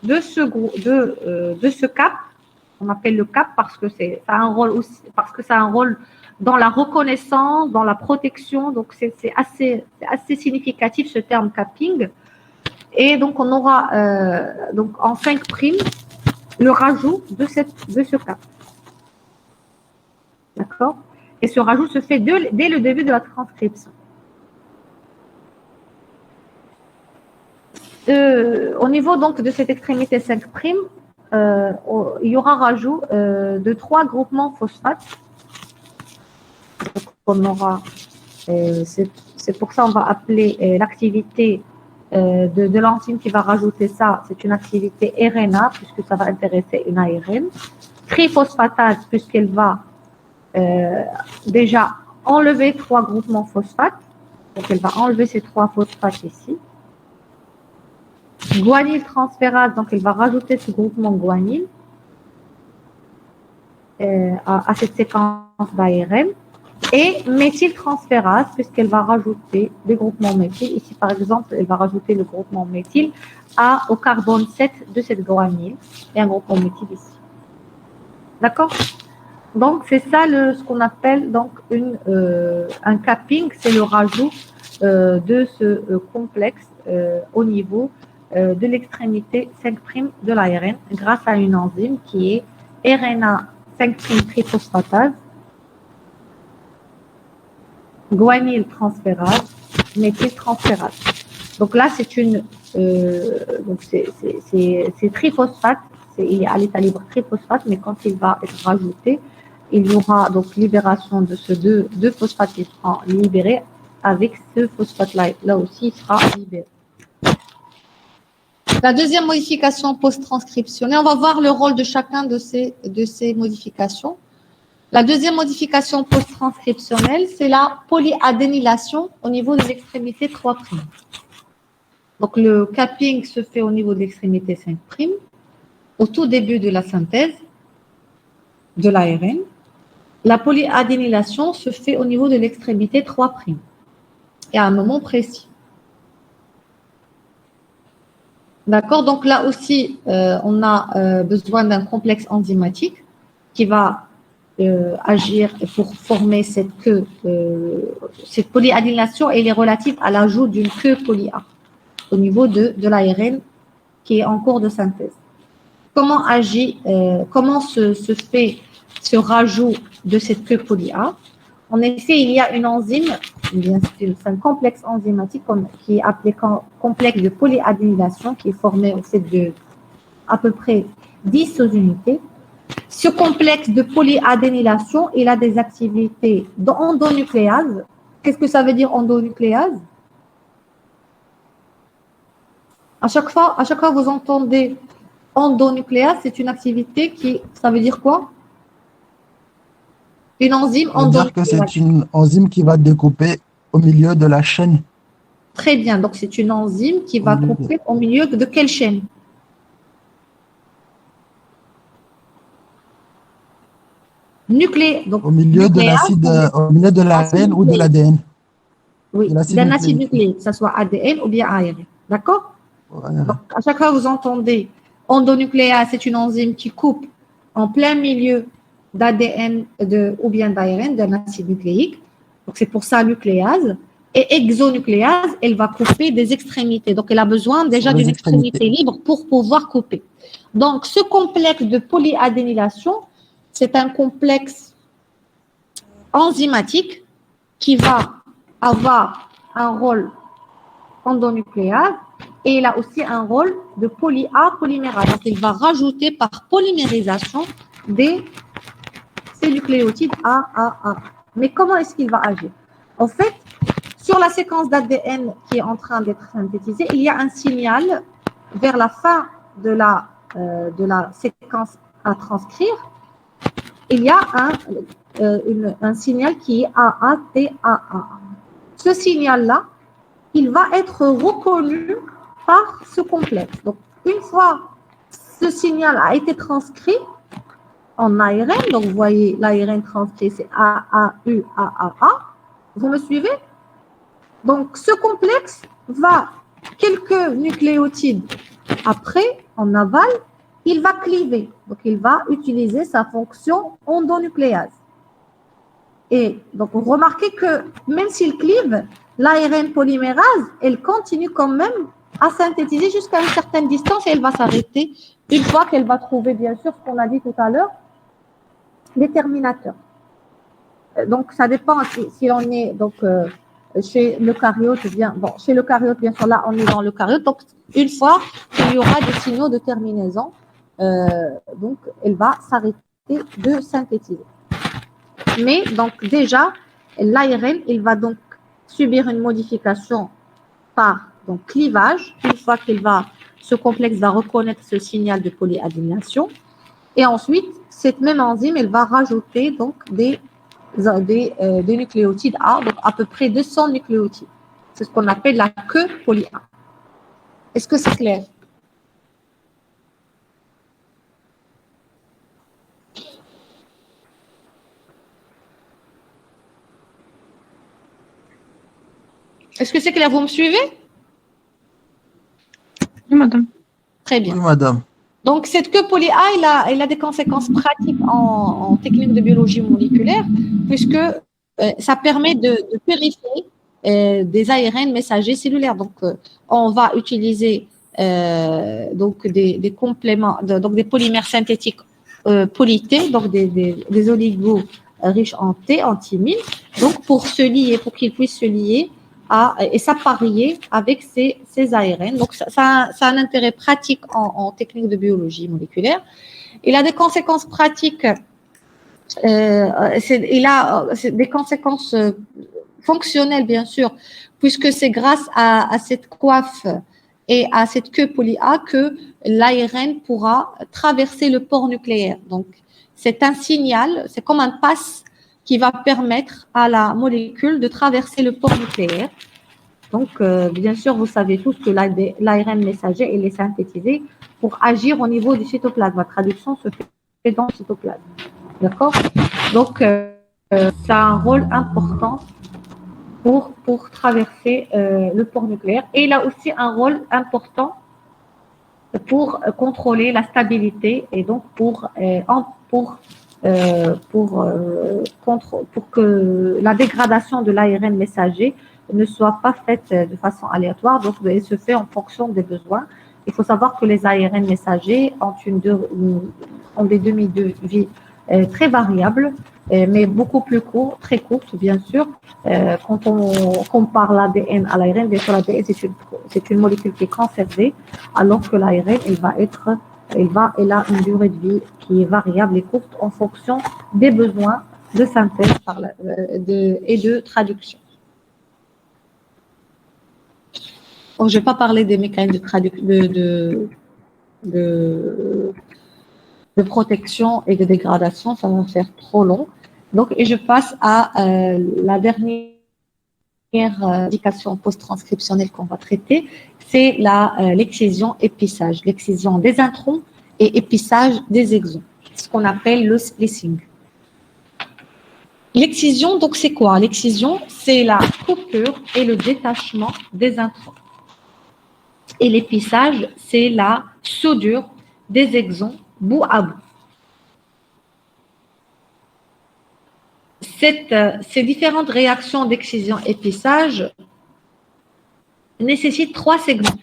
de ce cap, on appelle le cap parce que ça a un rôle aussi, parce que ça a un rôle dans la reconnaissance, dans la protection. Donc, c'est assez significatif ce terme capping. Et donc, on aura donc en 5' le rajout de ce cap. D'accord? Et ce rajout se fait dès le début de la transcription. Au niveau donc de cette extrémité 5', il y aura rajout de 3 groupements phosphates. Donc, on aura, c'est pour ça qu'on va appeler l'activité de l'enzyme qui va rajouter ça, c'est une activité RNA, puisque ça va intéresser une ARN. Triphosphatase, puisqu'elle va déjà enlever 3 groupements phosphates. Donc, elle va enlever ces 3 phosphates ici. Guanyltransférase, donc elle va rajouter ce groupement guanyl à cette séquence d'ARN. Et méthyltransférase, puisqu'elle va rajouter des groupements méthyl. Ici, par exemple, elle va rajouter le groupement méthyl au carbone 7 de cette guanyl et un groupement méthyl ici. D'accord? Donc, c'est ça ce qu'on appelle donc un capping, c'est le rajout de ce complexe au niveau de l'extrémité 5' de l'ARN grâce à une enzyme qui est RNA 5' triphosphatase, guanyltransférase, méthyltransférase. Donc là, c'est triphosphate, il est à l'état libre triphosphate, mais quand il va être rajouté, il y aura donc libération de ce deux phosphates qui seront libérés avec ce phosphate-là. Là aussi, il sera libéré. La deuxième modification post-transcriptionnelle, on va voir le rôle de chacun de ces modifications. La deuxième modification post-transcriptionnelle, c'est la polyadénylation au niveau de l'extrémité 3'. Donc, le capping se fait au niveau de l'extrémité 5', au tout début de la synthèse de l'ARN. La polyadénylation se fait au niveau de l'extrémité 3', et à un moment précis. D'accord? Donc, là aussi, on a besoin d'un complexe enzymatique qui va agir pour former cette queue. Cette polyadénylation, elle est relative à l'ajout d'une queue poly-A au niveau de l'ARN qui est en cours de synthèse. Comment comment se fait ce rajout de cette queue poly-A? En effet, il y a une enzyme, c'est un complexe enzymatique qui est appelé complexe de polyadénylation, qui est formé au fait de à peu près 10 sous-unités. Ce complexe de polyadénylation, il a des activités d'endonucléase. Qu'est-ce que ça veut dire endonucléase? À chaque fois, vous entendez endonucléase, c'est une activité ça veut dire quoi? Une enzyme endonucléase. C'est-à-dire que c'est une enzyme qui va découper au milieu de la chaîne. Très bien, donc c'est une enzyme qui va couper au milieu de quelle chaîne? Donc, au milieu de l'acide, au milieu de l'ARN ou de l'ADN. Oui, d'un acide nucléique, que ce soit ADN ou bien ARN. D'accord? Voilà. Donc, à chaque fois, vous entendez endonucléase, c'est une enzyme qui coupe en plein milieu d'ADN ou bien d'ARN, d'un acide nucléique. Donc, c'est pour ça nucléase. Et exonucléase, elle va couper des extrémités. Donc, elle a besoin déjà d'une extrémité libre pour pouvoir couper. Donc, ce complexe de polyadénylation, c'est un complexe enzymatique qui va avoir un rôle endonucléase et il a aussi un rôle de poly-A polymérase. Donc, il va rajouter par polymérisation ces nucléotides AAA. Mais comment est-ce qu'il va agir? En fait, sur la séquence d'ADN qui est en train d'être synthétisée, il y a un signal vers la fin de la séquence à transcrire. Il y a un signal qui est AATAA. Ce signal-là, il va être reconnu par ce complexe. Donc, une fois ce signal a été transcrit en ARN, donc vous voyez l'ARN transcrit, c'est AAUAAA. Vous me suivez? Donc, ce complexe va, quelques nucléotides après, en aval, il va cliver. Donc, il va utiliser sa fonction endonucléase. Et donc, remarquez que même s'il clive, l'ARN polymérase, elle continue quand même à synthétiser jusqu'à une certaine distance et elle va s'arrêter une fois qu'elle va trouver, bien sûr, ce qu'on a dit tout à l'heure, les terminateurs. Donc, ça dépend si on est donc, chez l'eucaryote, chez l'eucaryote, bien sûr, là, on est dans l'eucaryote. Donc, une fois qu'il y aura des signaux de terminaison, donc, elle va s'arrêter de synthétiser. Mais, donc, déjà, l'ARN, il va donc subir une modification par donc, clivage. Une fois ce complexe va reconnaître ce signal de polyadénylation. Et ensuite, cette même enzyme, elle va rajouter donc des nucléotides A, donc à peu près 200 nucléotides. C'est ce qu'on appelle la queue poly A. Est-ce que c'est clair? Est-ce que c'est clair? Vous me suivez? Oui, madame. Très bien. Oui, madame. Donc, cette queue poly A, elle a des conséquences pratiques en technique de biologie moléculaire, puisque ça permet de purifier des ARN messagers cellulaires. Donc, on va utiliser donc des compléments, donc des polymères synthétiques poly-T, donc des oligos riches en T, en thymine, donc pour qu'ils puissent se lier et s'apparier avec ces ARN. Donc, ça a un intérêt pratique en technique de biologie moléculaire. Il a des conséquences pratiques, il a des conséquences fonctionnelles, bien sûr, puisque c'est grâce à cette coiffe et à cette queue poly A que l'ARN pourra traverser le pore nucléaire. Donc, c'est un signal, c'est comme un pass qui va permettre à la molécule de traverser le pore nucléaire. Donc, bien sûr, vous savez tous que l'ARN messager, il est synthétisé pour agir au niveau du cytoplasme. La traduction se fait dans le cytoplasme. D'accord? Donc, ça a un rôle important pour traverser le pore nucléaire. Et il a aussi un rôle important pour contrôler la stabilité et donc pour que la dégradation de l'ARN messager ne soit pas faite de façon aléatoire, donc elle se fait en fonction des besoins. Il faut savoir que les ARN messagers ont des demi de vie très variables, mais beaucoup plus courtes, très courtes, bien sûr. Quand on compare l'ADN à l'ARN, bien sûr, l'ADN, c'est une molécule qui est conservée, alors que l'ARN, elle a une durée de vie qui est variable et courte en fonction des besoins de synthèse et de traduction. Donc, je ne vais pas parler des mécanismes de protection et de dégradation, ça va faire trop long. Donc, et je passe à la dernière indication post-transcriptionnelle qu'on va traiter, c'est l'excision-épissage, l'excision des introns et épissage des exons, ce qu'on appelle le splicing. L'excision, donc, c'est quoi? L'excision, c'est la coupure et le détachement des introns. Et l'épissage, c'est la soudure des exons bout à bout. Ces différentes réactions d'excision-épissage nécessitent 3 segments,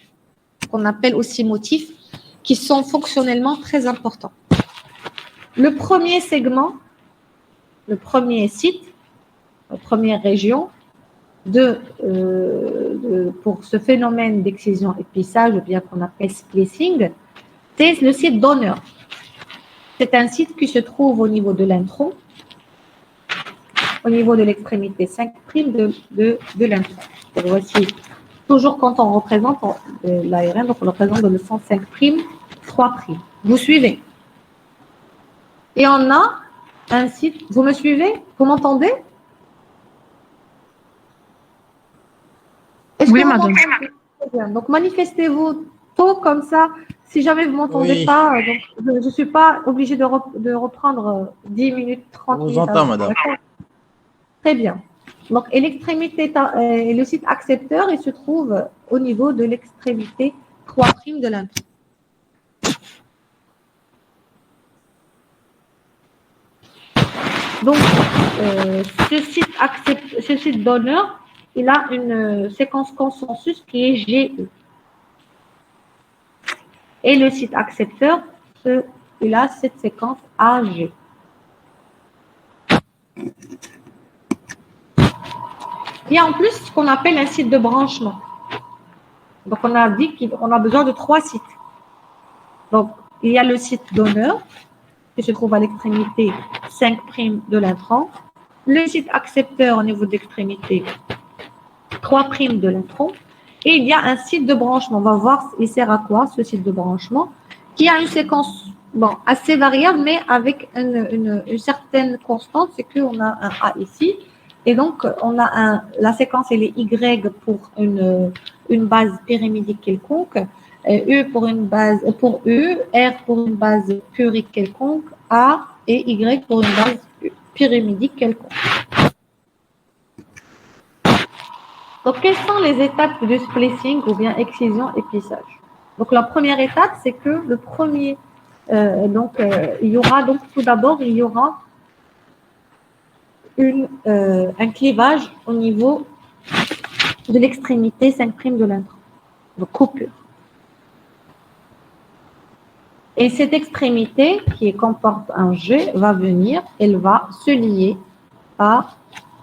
qu'on appelle aussi motifs, qui sont fonctionnellement très importants. Le premier segment, le premier site, la première région pour ce phénomène d'excision-épissage, ou bien qu'on appelle splicing, c'est le site donneur. C'est un site qui se trouve au niveau de l'intron au niveau de l'extrémité 5' de l'intron. Voici, toujours quand on représente l'ARN, donc on représente le sens 5', 3'. Vous suivez? Et on a un site, vous me suivez? Vous m'entendez? Oui, madame. Bien. Donc, manifestez-vous tôt comme ça. Si jamais vous ne m'entendez pas, donc, je ne suis pas obligée de reprendre 10 minutes, 30 minutes. On vous entend, madame. Très bien. Donc, et l'extrémité, et le site accepteur, il se trouve au niveau de l'extrémité 3' de l'intron. Donc, ce site donneur, il a une séquence consensus qui est GE. Et le site accepteur, il a cette séquence AG. Il y a en plus ce qu'on appelle un site de branchement. Donc, on a dit qu'on a besoin de 3 sites. Donc, il y a le site donneur, qui se trouve à l'extrémité 5' de l'intron. Le site accepteur au niveau de l'extrémité 3' de l'intron. Et il y a un site de branchement. On va voir, il sert à quoi ce site de branchement, qui a une séquence assez variable, mais avec une certaine constante, c'est qu'on a un A ici. Et donc, on a la séquence, elle est Y pour une base pyramidale quelconque, E pour E, R pour une base curique quelconque, A et Y pour une base pyramidale quelconque. Donc, quelles sont les étapes du splicing ou bien excision et plissage? Donc, la première étape, c'est que le premier, il y aura donc tout d'abord, il y aura un clivage au niveau de l'extrémité 5' de l'intron, donc coupure. Et cette extrémité qui comporte un G va venir, elle va se lier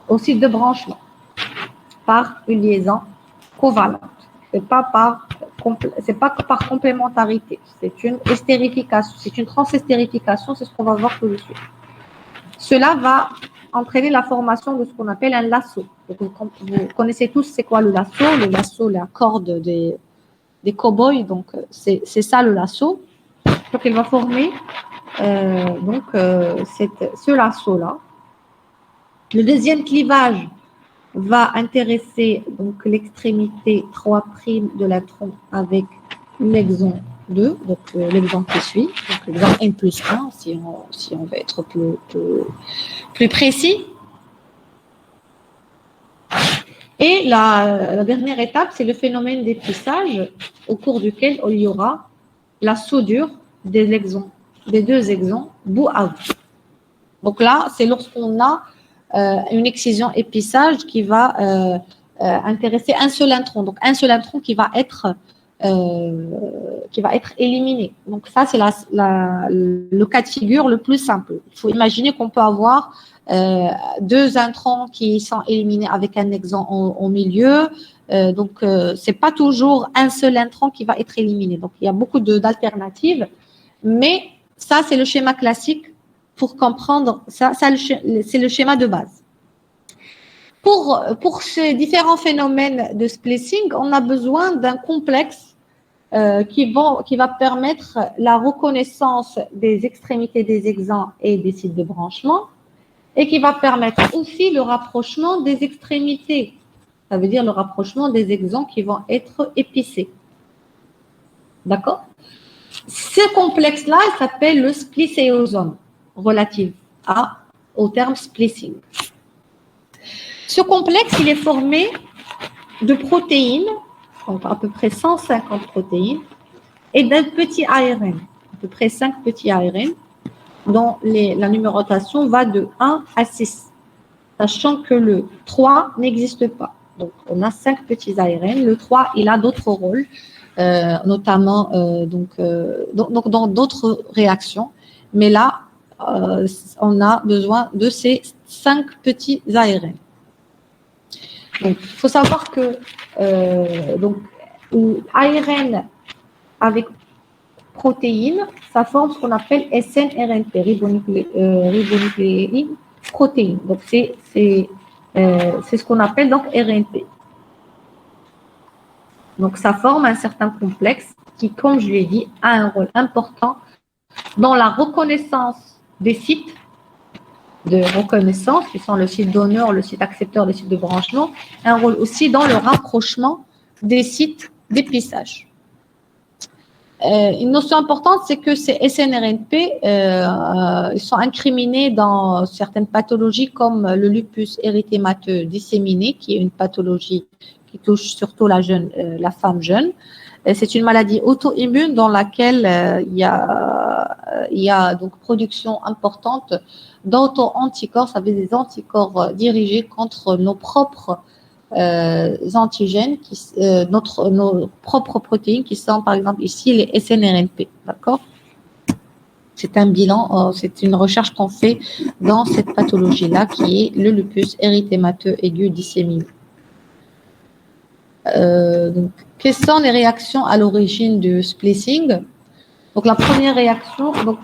au site de branchement par une liaison covalente. C'est pas par complémentarité, c'est une estérification, c'est une transestérification, c'est ce qu'on va voir tout de suite. Cela va entraîner la formation de ce qu'on appelle un lasso. Donc, vous connaissez tous c'est quoi le lasso? Le lasso, la corde des cow-boys, donc c'est ça le lasso. Donc, il va former ce lasso-là. Le deuxième clivage va intéresser donc l'extrémité 3' de l'intron avec l'exon 2, donc l'exon qui suit, donc l'exon N+1 si on veut être plus précis. Et la dernière étape, c'est le phénomène d'éplissage au cours duquel il y aura la soudure des deux exons bout à bout. Donc là, c'est lorsqu'on a une excision épissage qui va intéresser un seul intron. Donc un seul intron qui va être éliminé. Donc ça, c'est le cas de figure le plus simple. Il faut imaginer qu'on peut avoir deux introns qui sont éliminés avec un exon au milieu. Donc, c'est pas toujours un seul intron qui va être éliminé. Donc, il y a beaucoup d'alternatives. Mais ça, c'est le schéma classique pour comprendre. Ça c'est le schéma de base. Pour ces différents phénomènes de splicing, on a besoin d'un complexe qui va permettre la reconnaissance des extrémités des exons et des sites de branchement et qui va permettre aussi le rapprochement des extrémités. Ça veut dire le rapprochement des exons qui vont être épicés. D'accord? Ce complexe-là, il s'appelle le spliceosome, relatif au terme splicing. Ce complexe, il est formé de protéines, donc à peu près 150 protéines, et d'un petit ARN, à peu près 5 petits ARN, dont la numérotation va de 1 à 6, sachant que le 3 n'existe pas. Donc, on a 5 petits ARN. Le 3, il a d'autres rôles, notamment dans d'autres réactions. Mais là, on a besoin de ces 5 petits ARN. Donc, il faut savoir que ARN avec protéines, ça forme ce qu'on appelle SNRNP, ribonucléine protéine. Donc, c'est ce qu'on appelle donc RNP. Donc, ça forme un certain complexe qui, comme je l'ai dit, a un rôle important dans la reconnaissance des sites de reconnaissance, qui sont le site donneur, le site accepteur, le site de branchement, un rôle aussi dans le rapprochement des sites d'épissage. Une notion importante, c'est que ces SNRNP ils sont incriminés dans certaines pathologies comme le lupus érythémateux disséminé, qui est une pathologie qui touche surtout la femme jeune. C'est une maladie auto-immune dans laquelle il y a donc production importante d'auto-anticorps, ça veut dire des anticorps dirigés contre nos propres antigènes, nos propres protéines qui sont par exemple ici les SNRNP, d'accord? C'est un bilan, c'est une recherche qu'on fait dans cette pathologie-là qui est le lupus érythémateux aigu disséminé. Donc, quelles sont les réactions à l'origine du splicing? Donc, la première réaction, donc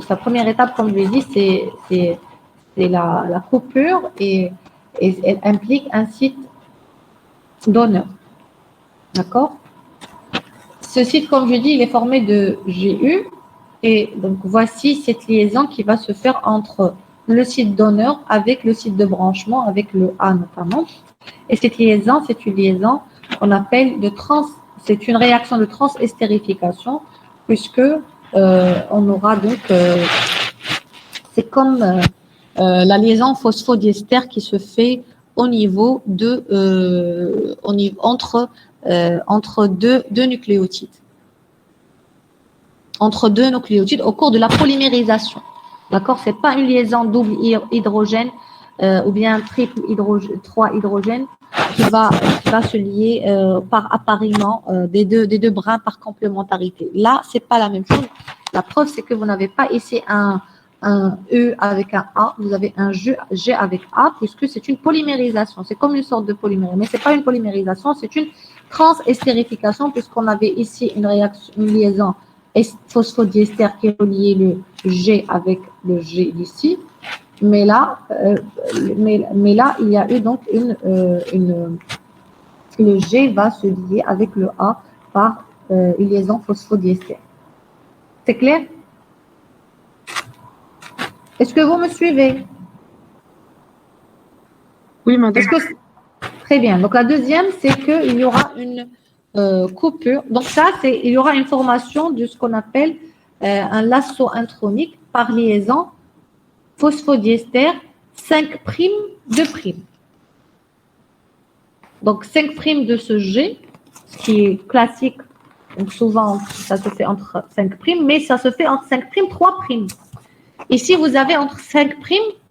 sa première étape, comme je l'ai dit, c'est la coupure et elle implique un site donneur. D'accord? Ce site, comme je dis, il est formé de GU et donc voici cette liaison qui va se faire entre le site donneur avec le site de branchement, avec le A notamment. Et cette liaison, c'est une liaison qu'on appelle c'est une réaction de transestérification, puisque on aura donc, c'est comme la liaison phosphodiester qui se fait au niveau entre deux nucléotides. Entre deux nucléotides au cours de la polymérisation. D'accord? C'est pas une liaison double hydrogène ou bien triple hydrogène, 3 hydrogènes qui va se lier par appariement des deux brins par complémentarité. Là, c'est pas la même chose. La preuve, c'est que vous n'avez pas ici un E avec un A, vous avez un G avec A, puisque c'est une polymérisation. C'est comme une sorte de polymérisation, mais c'est pas une polymérisation, c'est une transestérification, puisqu'on avait ici une liaison phosphodiester qui reliait le G avec le G d'ici. Mais là, il y a eu donc le G va se lier avec le A par une liaison phosphodiester. C'est clair? Est-ce que vous me suivez? Oui, madame. Très bien. Donc, la deuxième, c'est qu'il y aura une coupure. Donc, ça, il y aura une formation de ce qu'on appelle un lasso intronique par liaison phosphodiester 5', 2'. Donc, 5' de ce G, ce qui est classique. Donc, souvent, ça se fait entre 5', mais ça se fait entre 5', 3'. Ici, vous avez entre 5'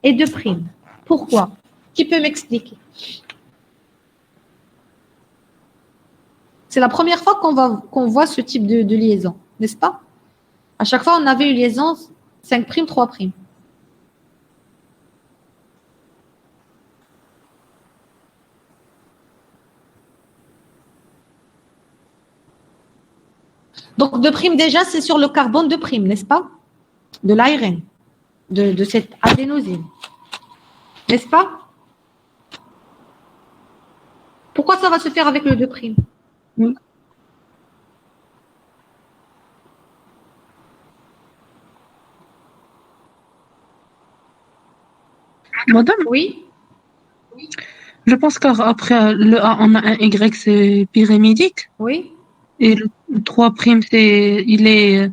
et 2'. Pourquoi? Qui peut m'expliquer? C'est la première fois qu'on voit ce type de liaison, n'est-ce pas? À chaque fois, on avait une liaison 5', 3'. Donc, 2' déjà, c'est sur le carbone 2', n'est-ce pas? De l'ARN, de cette adénosine. N'est-ce pas? Pourquoi ça va se faire avec le 2'? Madame, Oui. je pense qu'après le A, on a un Y, c'est pyramidque. Oui. Et le 3', il est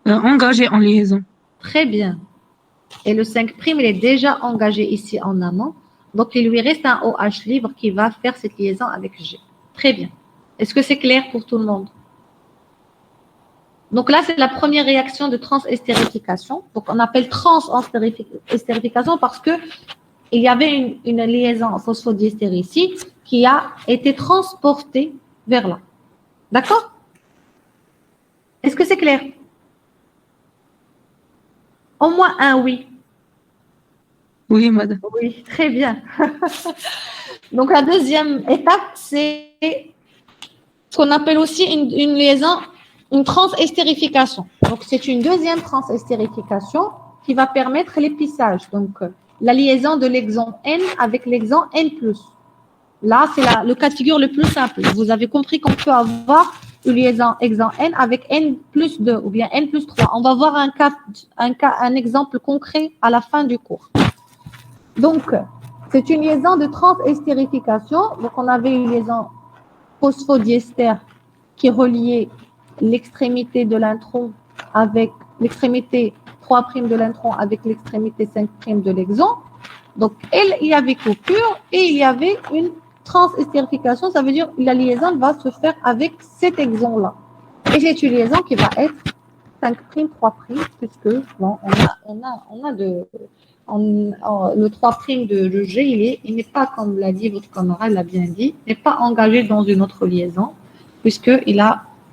engagé en liaison. Très bien. Et le 5', il est déjà engagé ici en amont. Donc, il lui reste un OH libre qui va faire cette liaison avec G. Très bien. Est-ce que c'est clair pour tout le monde? Donc là, c'est la première réaction de transestérification. Donc, on appelle transestérification parce que il y avait une liaison phosphodiester ici qui a été transportée vers là. D'accord? Est-ce que c'est clair? Au moins un oui. Oui, madame. Oui, très bien. Donc, la deuxième étape, c'est ce qu'on appelle aussi une liaison, une transestérification. Donc, c'est une deuxième transestérification qui va permettre l'épissage. Donc, la liaison de l'exon n avec l'exon n+. Là, c'est le cas de figure le plus simple. Vous avez compris qu'on peut avoir une liaison exon n avec n plus 2 ou bien n plus 3. On va voir un exemple concret à la fin du cours. Donc, c'est une liaison de transestérification. Donc, on avait une liaison phosphodiester qui reliait l'extrémité de l'intron avec l'extrémité 3' de l'intron avec l'extrémité 5' de l'exon. Donc, il y avait coupure et il y avait une transestérification. Ça veut dire que la liaison va se faire avec cet exon-là. Et c'est une liaison qui va être 5', 3', puisque bon, le 3' de G, il n'est pas, comme l'a dit votre camarade, l'a bien dit, n'est pas engagé dans une autre liaison, puisqu'il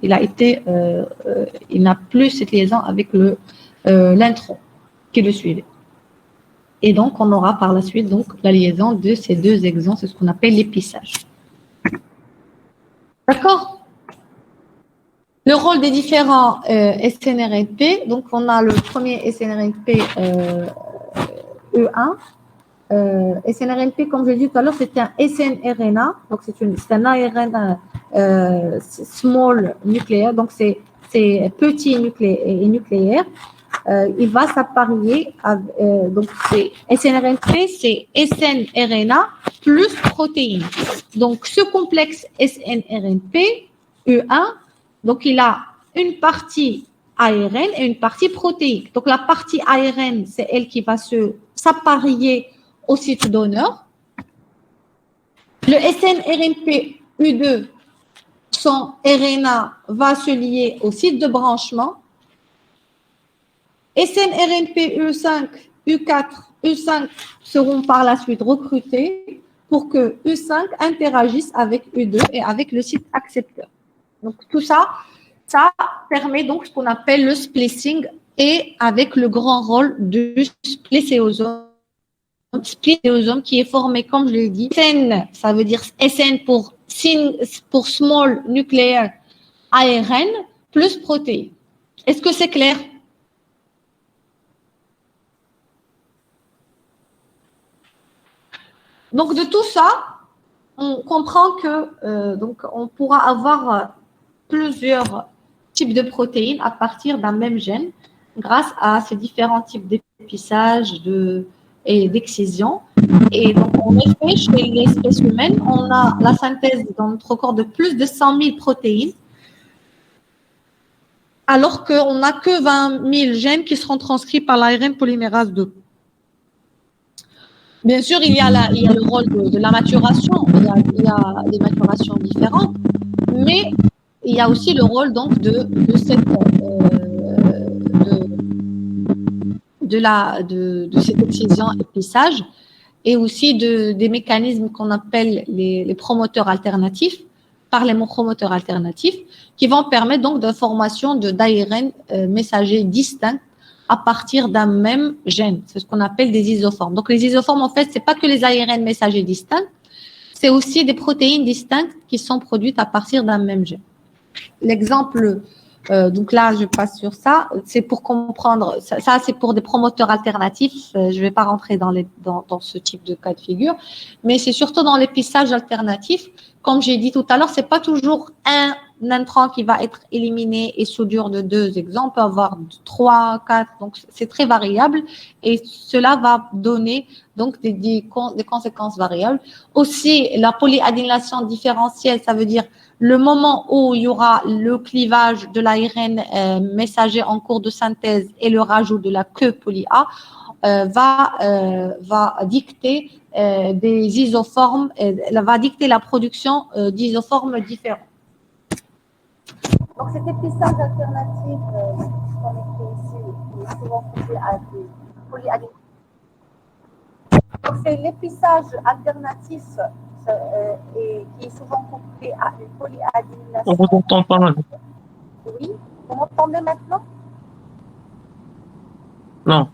il n'a plus cette liaison avec l'intron qui le suivait. Et donc, on aura par la suite donc, la liaison de ces deux exons, c'est ce qu'on appelle l'épissage. D'accord? Le rôle des différents SNRNP, donc on a le premier SNRNP E1. SNRNP, comme je l'ai dit tout à l'heure, c'est un SNRNA, donc c'est un ARN small nucléaire, donc c'est petit nucléaire. Il va s'apparier, donc SNRNP, c'est SNRNA plus protéine. Donc ce complexe SNRNP E1, donc il a une partie ARN et une partie protéique. Donc la partie ARN, c'est elle qui va s'apparier au site donneur. Le SNRNP U2, son RNA va se lier au site de branchement. SNRNP U5, U4, U5 seront par la suite recrutés pour que U5 interagisse avec U2 et avec le site accepteur. Donc tout ça, ça permet donc ce qu'on appelle le splicing et avec le grand rôle du splicéosome qui est formé, comme je l'ai dit, SN, ça veut dire SN pour small nucléaire ARN plus protéine. Est-ce que c'est clair? Donc, de tout ça, on comprend que donc on pourra avoir plusieurs types de protéines à partir d'un même gène grâce à ces différents types d'épissage et d'excision. Et donc, en effet, chez l'espèce humaine, on a la synthèse dans notre corps de plus de 100 000 protéines, alors qu'on n'a que 20 000 gènes qui seront transcrits par l'ARN polymérase 2. Bien sûr, il y a le rôle de la maturation, il y a des maturations différentes, mais il y a aussi le rôle donc de cette excision épissage et aussi des mécanismes qu'on appelle les promoteurs alternatifs, par les promoteurs alternatifs, qui vont permettre donc de formation d'ARN messagers distincts à partir d'un même gène. C'est ce qu'on appelle des isoformes. Donc, les isoformes, en fait, c'est pas que les ARN messagers distincts, c'est aussi des protéines distinctes qui sont produites à partir d'un même gène. L'exemple, donc là, je passe sur ça, c'est pour comprendre, ça c'est pour des promoteurs alternatifs, je vais pas rentrer dans ce type de cas de figure, mais c'est surtout dans l'épissage alternatif. Comme j'ai dit tout à l'heure, c'est pas toujours un intrant qui va être éliminé et soudure de 2 exemples, on peut avoir 3, 4, donc c'est très variable et cela va donner donc des conséquences variables. Aussi, la polyadénylation différentielle, ça veut dire le moment où il y aura le clivage de l'ARN messager en cours de synthèse et le rajout de la queue poly-A va dicter des isoformes, va dicter la production d'isoformes différents. Donc, cet épissage alternatif qu'on écrit ici, qui est souvent couplé à des polyadénylations. Donc, c'est l'épissage alternatif et qui est souvent couplé à une polyadénylation. On vous entend pas mal. Oui, vous m'entendez maintenant? Non.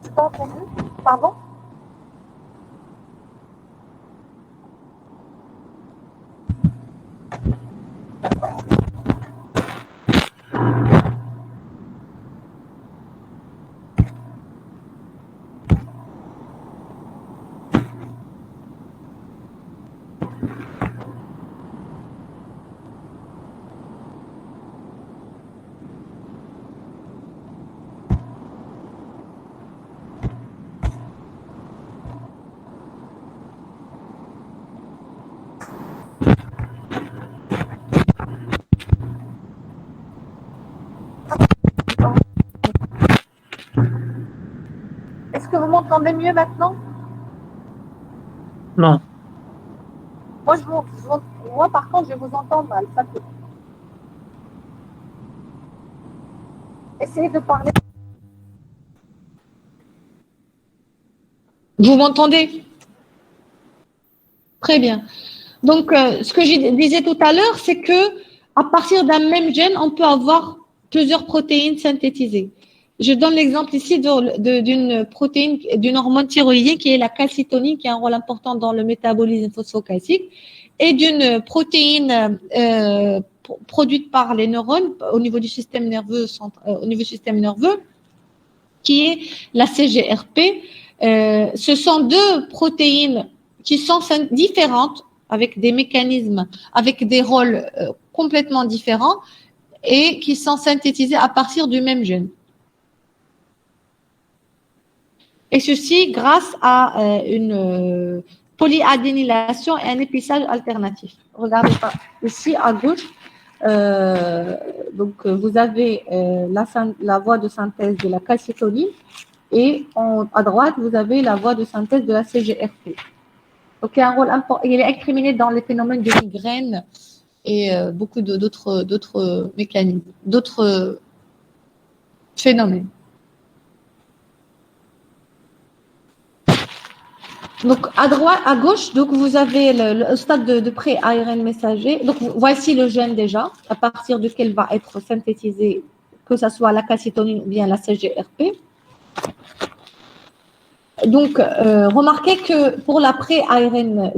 Je n'ai pas entendu. Pardon? m'entendez mieux maintenant? Non. Moi, moi, par contre, je vous entends mal. Ça fait. Essayez de parler. Vous m'entendez? Très bien. Donc, ce que je disais tout à l'heure, c'est que à partir d'un même gène, on peut avoir plusieurs protéines synthétisées. Je donne l'exemple ici d'une protéine, d'une hormone thyroïdienne qui est la calcitonin, qui a un rôle important dans le métabolisme phosphocalcique, et d'une protéine produite par les neurones au niveau du système nerveux, qui est la CGRP. Ce sont deux protéines qui sont différentes, avec des mécanismes, avec des rôles complètement différents, et qui sont synthétisées à partir du même gène. Et ceci grâce à une polyadénylation et un épissage alternatif. Regardez pas ici à gauche. Donc, vous avez la voie de synthèse de la calcitonin et à droite, vous avez la voie de synthèse de la CGRP. Donc, il y a un rôle important. Il est incriminé dans les phénomènes de migraine et beaucoup d'autres mécanismes, d'autres phénomènes. Donc, à gauche, donc vous avez le stade de pré-ARN messager. Donc, voici le gène déjà, à partir duquel va être synthétisé, que ce soit la calcitonin ou bien la CGRP. Donc, remarquez que pour le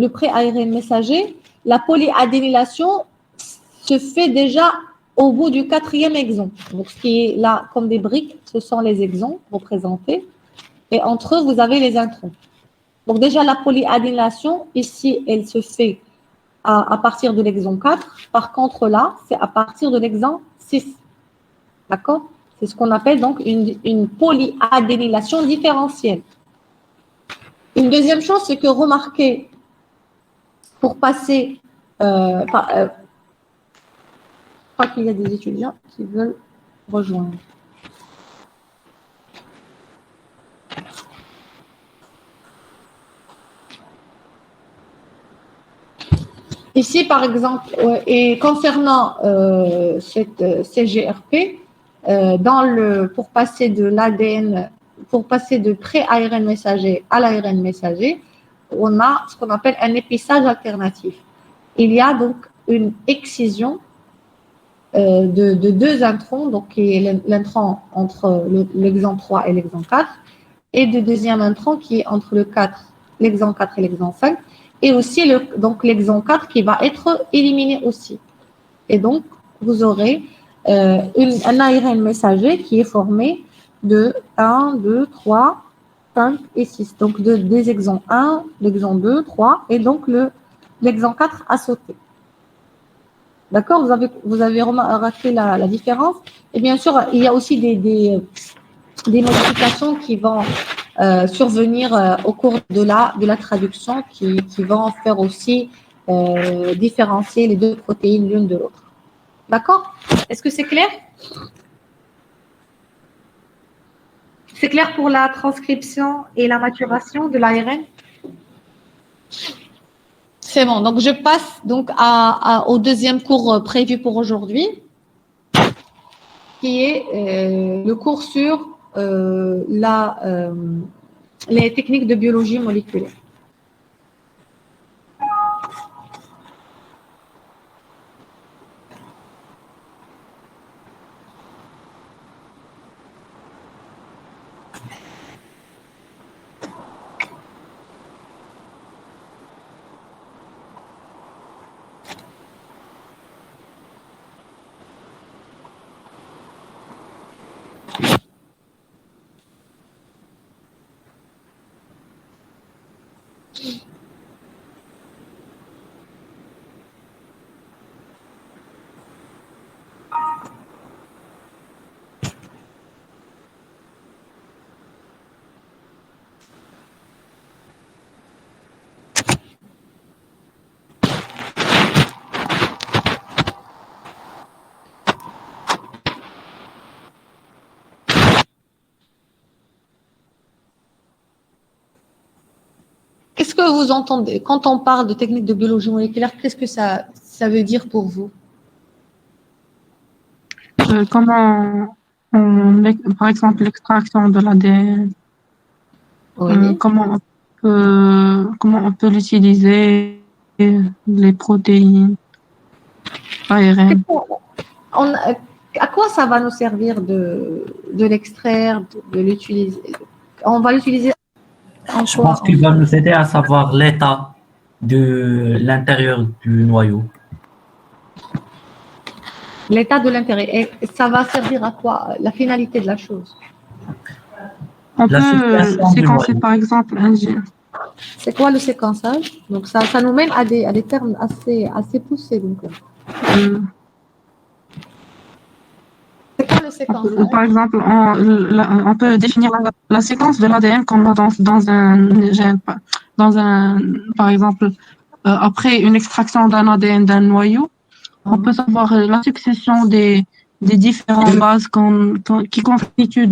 pré-ARN messager, la polyadénylation se fait déjà au bout du 4e exon. Donc, ce qui est là comme des briques, ce sont les exons représentés. Et entre eux, vous avez les introns. Donc, déjà, la polyadénylation, ici, elle se fait à partir de l'exon 4. Par contre, là, c'est à partir de l'exon 6. D'accord? C'est ce qu'on appelle donc une polyadénylation différentielle. Une deuxième chose, c'est que remarquez, pour passer, je crois qu'il y a des étudiants qui veulent rejoindre. Ici, par exemple, et concernant cette CGRP, pour passer de l'ADN, pour passer de pré-ARN messager à l'ARN messager, on a ce qu'on appelle un épissage alternatif. Il y a donc une excision de deux introns, donc qui est l'intron entre l'exon 3 et l'exon 4, et de deuxième intron qui est entre l'exon 4 et l'exon 5, et aussi donc l'exon 4 qui va être éliminé aussi. Et donc, vous aurez un ARN messager qui est formé de 1, 2, 3, 5 et 6. Donc, des exons 1, l'exon 2, 3, et donc l'exon 4 a sauté. D'accord? Vous avez remarqué la différence. Et bien sûr, il y a aussi des modifications qui vont survenir au cours de la traduction qui vont faire aussi différencier les deux protéines l'une de l'autre. D'accord? Est-ce que c'est clair? C'est clair pour la transcription et la maturation de l'ARN? C'est bon. Donc, je passe donc au deuxième cours prévu pour aujourd'hui, qui est le cours sur les techniques de biologie moléculaire. qu'est-ce que vous entendez quand on parle de technique de biologie moléculaire? Qu'est-ce que ça veut dire pour vous? Comment, par exemple, l'extraction de l'ADN, Oui. comment on peut l'utiliser, les protéines, ARN. À quoi ça va nous servir de l'extraire, de l'utiliser? On va l'utiliser en Je quoi? pense qu'il va nous aider à savoir l'état de l'intérieur du noyau. L'état de l'intérêt. Et ça va servir à quoi? La finalité de la chose. On La peut circulation du séquencer, noyau. par exemple, un gène. C'est quoi le séquençage? Donc ça nous mène à des termes assez poussés. Donc. C'est quoi le séquençage? Par exemple, on peut définir la séquence de l'ADN qu'on a dans un gène. Par exemple, après une extraction d'un ADN d'un noyau, on peut savoir la succession des différentes bases qui constituent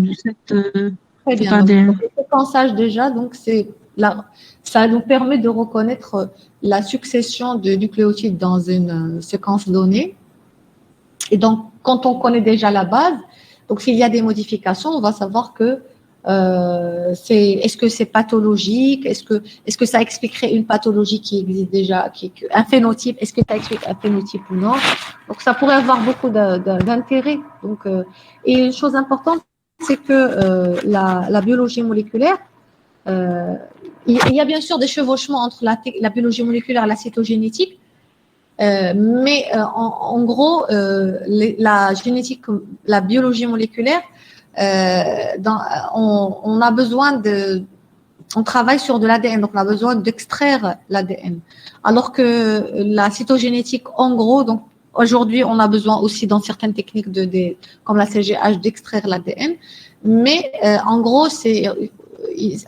Très cet bien. ADN. Donc, le séquençage déjà, donc ça nous permet de reconnaître la succession de nucléotides dans une séquence donnée. Et donc, quand on connaît déjà la base, donc s'il y a des modifications, on va savoir que est-ce que c'est pathologique, est-ce que ça expliquerait une pathologie qui existe déjà, un phénotype, est-ce que ça explique un phénotype ou non. Donc ça pourrait avoir beaucoup d'intérêt. Donc et une chose importante, c'est que la biologie moléculaire, il y a bien sûr des chevauchements entre la biologie moléculaire et la cytogénétique. Mais en gros, la génétique, la biologie moléculaire, on a besoin on travaille sur de l'ADN, donc on a besoin d'extraire l'ADN. Alors que la cytogénétique, en gros, donc aujourd'hui, on a besoin aussi dans certaines techniques comme la CGH d'extraire l'ADN, mais en gros,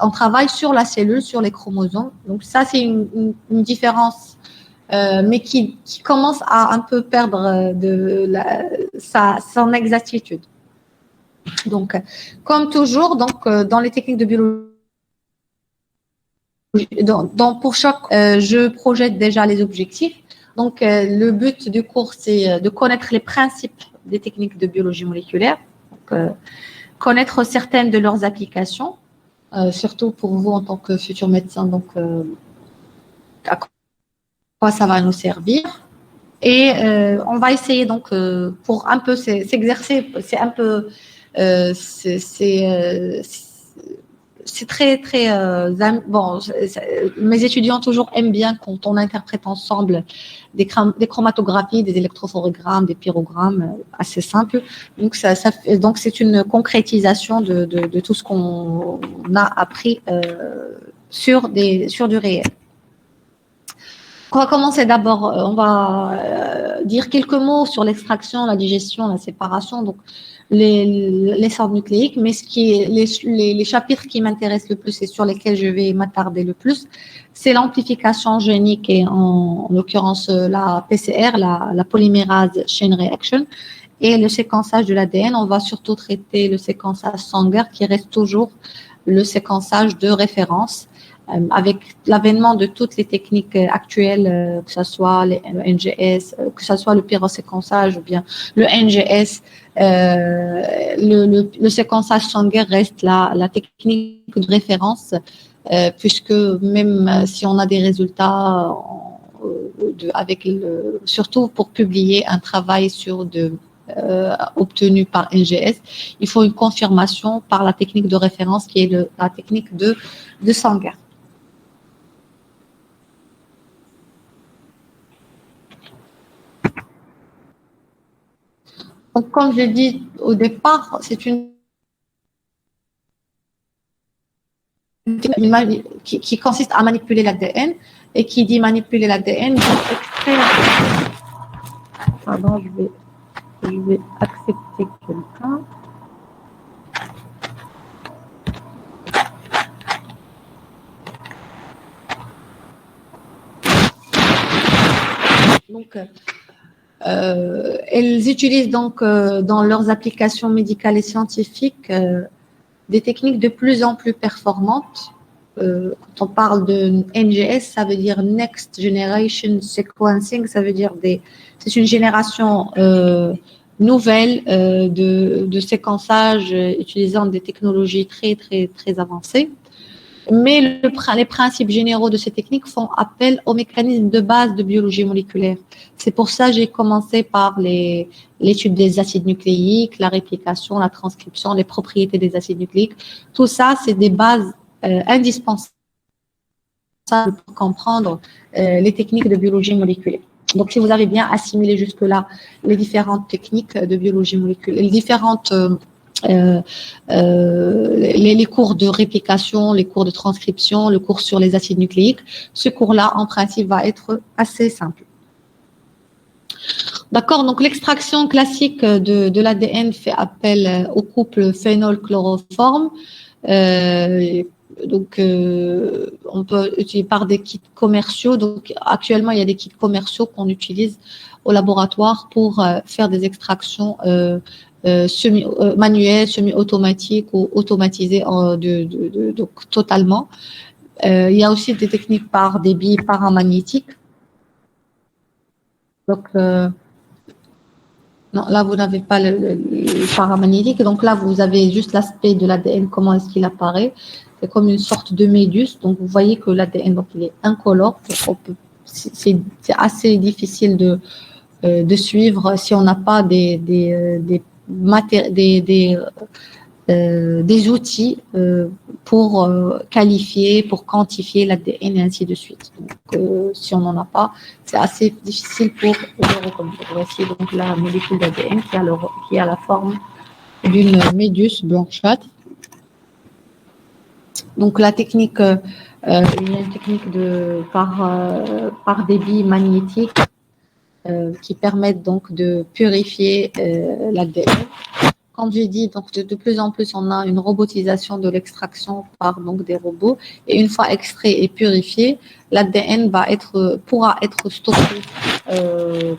on travaille sur la cellule, sur les chromosomes. Donc ça, c'est une différence. Mais qui commence à un peu perdre son exactitude. Donc, comme toujours, dans les techniques de biologie, pour chaque, je projette déjà les objectifs. Donc, le but du cours, c'est de connaître les principes des techniques de biologie moléculaire, donc, connaître certaines de leurs applications, surtout pour vous en tant que futur médecin. Donc, à quoi ça va nous servir. Et on va essayer donc pour un peu s'exercer, c'est un peu c'est très bon. Mes étudiants toujours aiment bien quand on interprète ensemble des chromatographies, des électrophorogrammes, des pyrogrammes, assez simples. Donc donc c'est une concrétisation de tout ce qu'on a appris sur du réel. On va commencer d'abord, on va dire quelques mots sur l'extraction, la digestion, la séparation, donc les sortes nucléiques, mais les chapitres qui m'intéressent le plus et sur lesquels je vais m'attarder le plus, c'est l'amplification génique et en l'occurrence la PCR, la polymérase chain reaction, et le séquençage de l'ADN. On va surtout traiter le séquençage Sanger qui reste toujours le séquençage de référence. Avec l'avènement de toutes les techniques actuelles, que ce soit le NGS, que ce soit le pyroséquençage ou bien le NGS, le séquençage Sanger reste la technique de référence, puisque même si on a des résultats surtout pour publier un travail obtenu par NGS, il faut une confirmation par la technique de référence qui est la technique de Sanger. Donc, comme j'ai dit au départ, c'est une qui consiste à manipuler l'ADN, et qui dit manipuler l'ADN, extraire. Pardon, je vais accepter quelqu'un. Donc, elles utilisent donc dans leurs applications médicales et scientifiques des techniques de plus en plus performantes quand on parle de NGS, ça veut dire Next Generation Sequencing, ça veut dire c'est une génération nouvelle de séquençage utilisant des technologies très, très, très avancées. Mais les principes généraux de ces techniques font appel aux mécanismes de base de biologie moléculaire. C'est pour ça que j'ai commencé par l'étude des acides nucléiques, la réplication, la transcription, les propriétés des acides nucléiques. Tout ça, c'est des bases indispensables pour comprendre les techniques de biologie moléculaire. Donc, si vous avez bien assimilé jusque-là les différentes techniques de biologie moléculaire, les différentes les cours de réplication, les cours de transcription, le cours sur les acides nucléiques, ce cours-là, en principe, va être assez simple. D'accord, donc l'extraction classique de l'ADN fait appel au couple phénol-chloroforme. On peut utiliser par des kits commerciaux. Donc, actuellement, il y a des kits commerciaux qu'on utilise au laboratoire pour faire des extractions semi-manuelles, semi-automatiques ou automatisées donc totalement. Il y a aussi des techniques par des billes paramagnétiques. Donc, non, là, vous n'avez pas le paramagnétique. Donc là, vous avez juste l'aspect de l'ADN, comment est-ce qu'il apparaît. C'est comme une sorte de méduse. Donc, vous voyez que l'ADN, donc, il est incolore. C'est assez difficile de suivre si on n'a pas des outils pour qualifier, pour quantifier l'ADN et ainsi de suite. Donc, si on n'en a pas, c'est assez difficile pour le reconnaître. Voici donc la molécule d'ADN qui a la forme d'une méduse blanchâtre. Donc, la technique, il y a une technique par des billes magnétiques qui permettent donc de purifier l'ADN. Comme j'ai dit, donc de plus en plus, on a une robotisation de l'extraction par donc des robots. Et une fois extrait et purifié, l'ADN pourra être stocké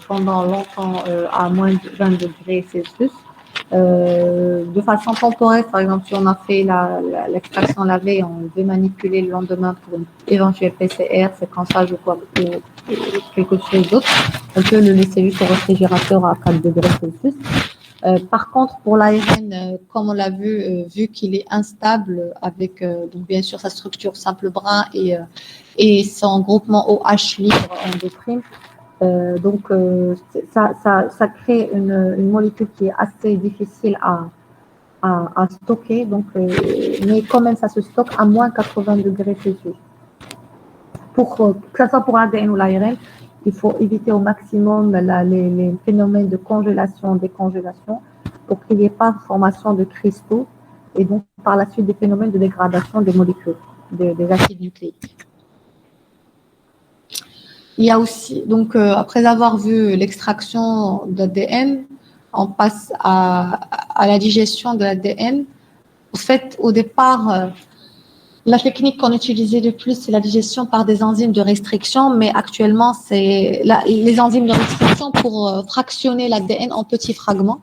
pendant longtemps à moins de 20 degrés Celsius. De façon temporaire, par exemple, si on a fait l'extraction la veille, on veut manipuler le lendemain pour une éventuelle PCR, séquençage ou quoi, quelque chose d'autre, on peut le laisser juste au réfrigérateur à 4 degrés Celsius. Par contre, pour l'ARN, comme on l'a vu qu'il est instable avec, donc bien sûr, sa structure simple brin et son groupement OH libre endocrine, ça crée une molécule qui est assez difficile à stocker, donc, mais quand même, ça se stocke à moins 80 degrés Celsius. Que ce soit pour l'ADN ou l'ARN, il faut éviter au maximum les phénomènes de congélation, décongélation, pour qu'il n'y ait pas de formation de cristaux et donc par la suite des phénomènes de dégradation des molécules, des acides nucléiques. Il y a aussi, donc après avoir vu l'extraction d'ADN, on passe à la digestion de l'ADN. En fait, au départ, la technique qu'on utilisait le plus, c'est la digestion par des enzymes de restriction, mais actuellement, c'est les enzymes de restriction pour fractionner l'ADN en petits fragments.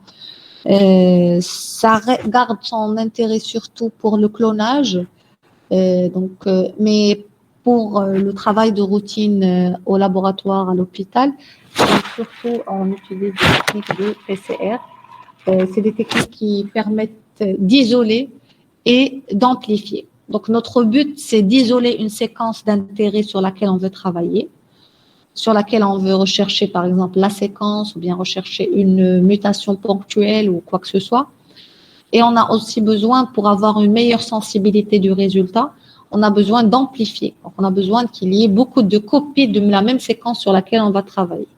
Ça garde son intérêt surtout pour le clonage, mais pour le travail de routine au laboratoire, à l'hôpital, surtout on utilise des techniques de PCR. C'est des techniques qui permettent d'isoler et d'amplifier. Donc, notre but, c'est d'isoler une séquence d'intérêt sur laquelle on veut travailler, sur laquelle on veut rechercher, par exemple, la séquence ou bien rechercher une mutation ponctuelle ou quoi que ce soit. Et on a aussi besoin, pour avoir une meilleure sensibilité du résultat, on a besoin d'amplifier. Donc, on a besoin qu'il y ait beaucoup de copies de la même séquence sur laquelle on va travailler.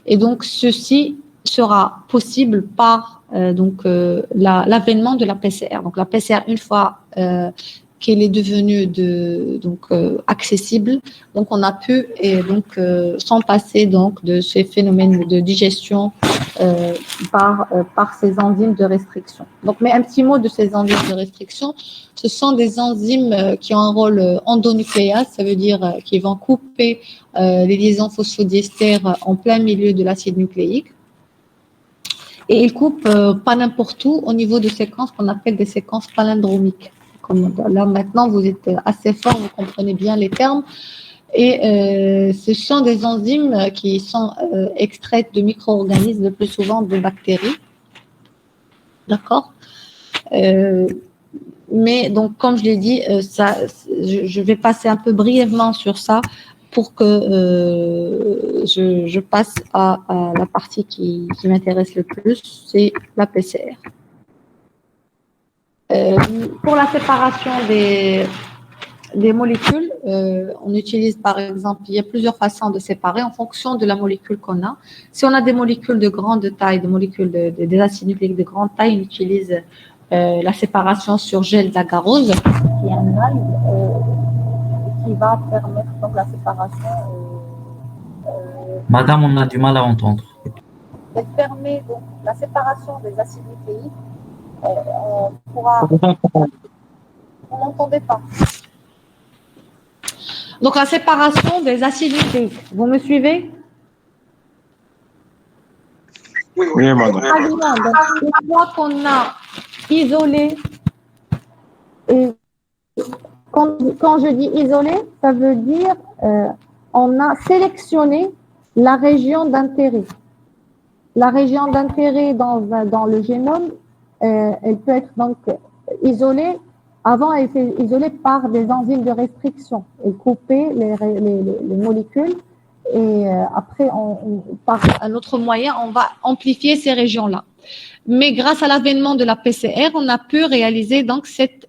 Et donc, ceci sera possible par l'avènement de la PCR. Donc, la PCR, une fois qu'elle est devenue accessible, donc on a pu s'en passer donc de ces phénomènes de digestion par ces enzymes de restriction. Donc, mais un petit mot de ces enzymes de restriction, ce sont des enzymes qui ont un rôle endonucléase, ça veut dire qu'ils vont couper les liaisons phosphodiester en plein milieu de l'acide nucléique. Et ils coupent pas n'importe où au niveau de séquences qu'on appelle des séquences palindromiques. Là, maintenant, vous êtes assez fort, vous comprenez bien les termes. Et ce sont des enzymes qui sont extraites de micro-organismes, le plus souvent de bactéries. D'accord. Mais donc, comme je l'ai dit, je vais passer un peu brièvement sur ça pour que je passe à la partie qui m'intéresse le plus, c'est la PCR. Pour la séparation des molécules, on utilise par exemple, il y a plusieurs façons de séparer en fonction de la molécule qu'on a. Si on a des molécules de grande taille, des molécules des acides nucléiques de grande taille, on utilise la séparation sur gel d'agarose, qui est un algue qui va permettre donc la séparation. Madame, on a du mal à entendre. Elle permet donc la séparation des acides nucléiques. On pourra. Vous n'entendez pas. Donc, la séparation des acides nucléiques. Vous me suivez? Oui, madame. Donc, une fois qu'on a isolé, et quand je dis isolé, ça veut dire on a sélectionné la région d'intérêt. La région d'intérêt dans le génome, elle peut être donc isolée. Avant, elle était isolée par des enzymes de restriction. Elle coupait les molécules et après, par un autre moyen, on va amplifier ces régions-là. Mais grâce à l'avènement de la PCR, on a pu réaliser donc cet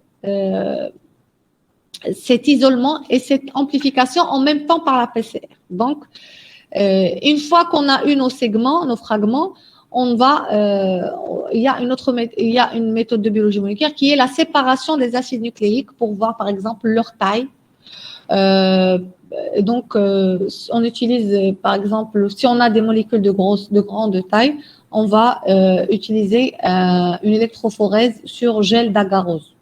isolement et cette amplification en même temps par la PCR. Donc, une fois qu'on a eu nos segments, nos fragments, on va, il y a une méthode de biologie moléculaire qui est la séparation des acides nucléiques pour voir par exemple leur taille. Donc, on utilise par exemple, si on a des molécules de grande taille, on va utiliser une électrophorèse sur gel d'agarose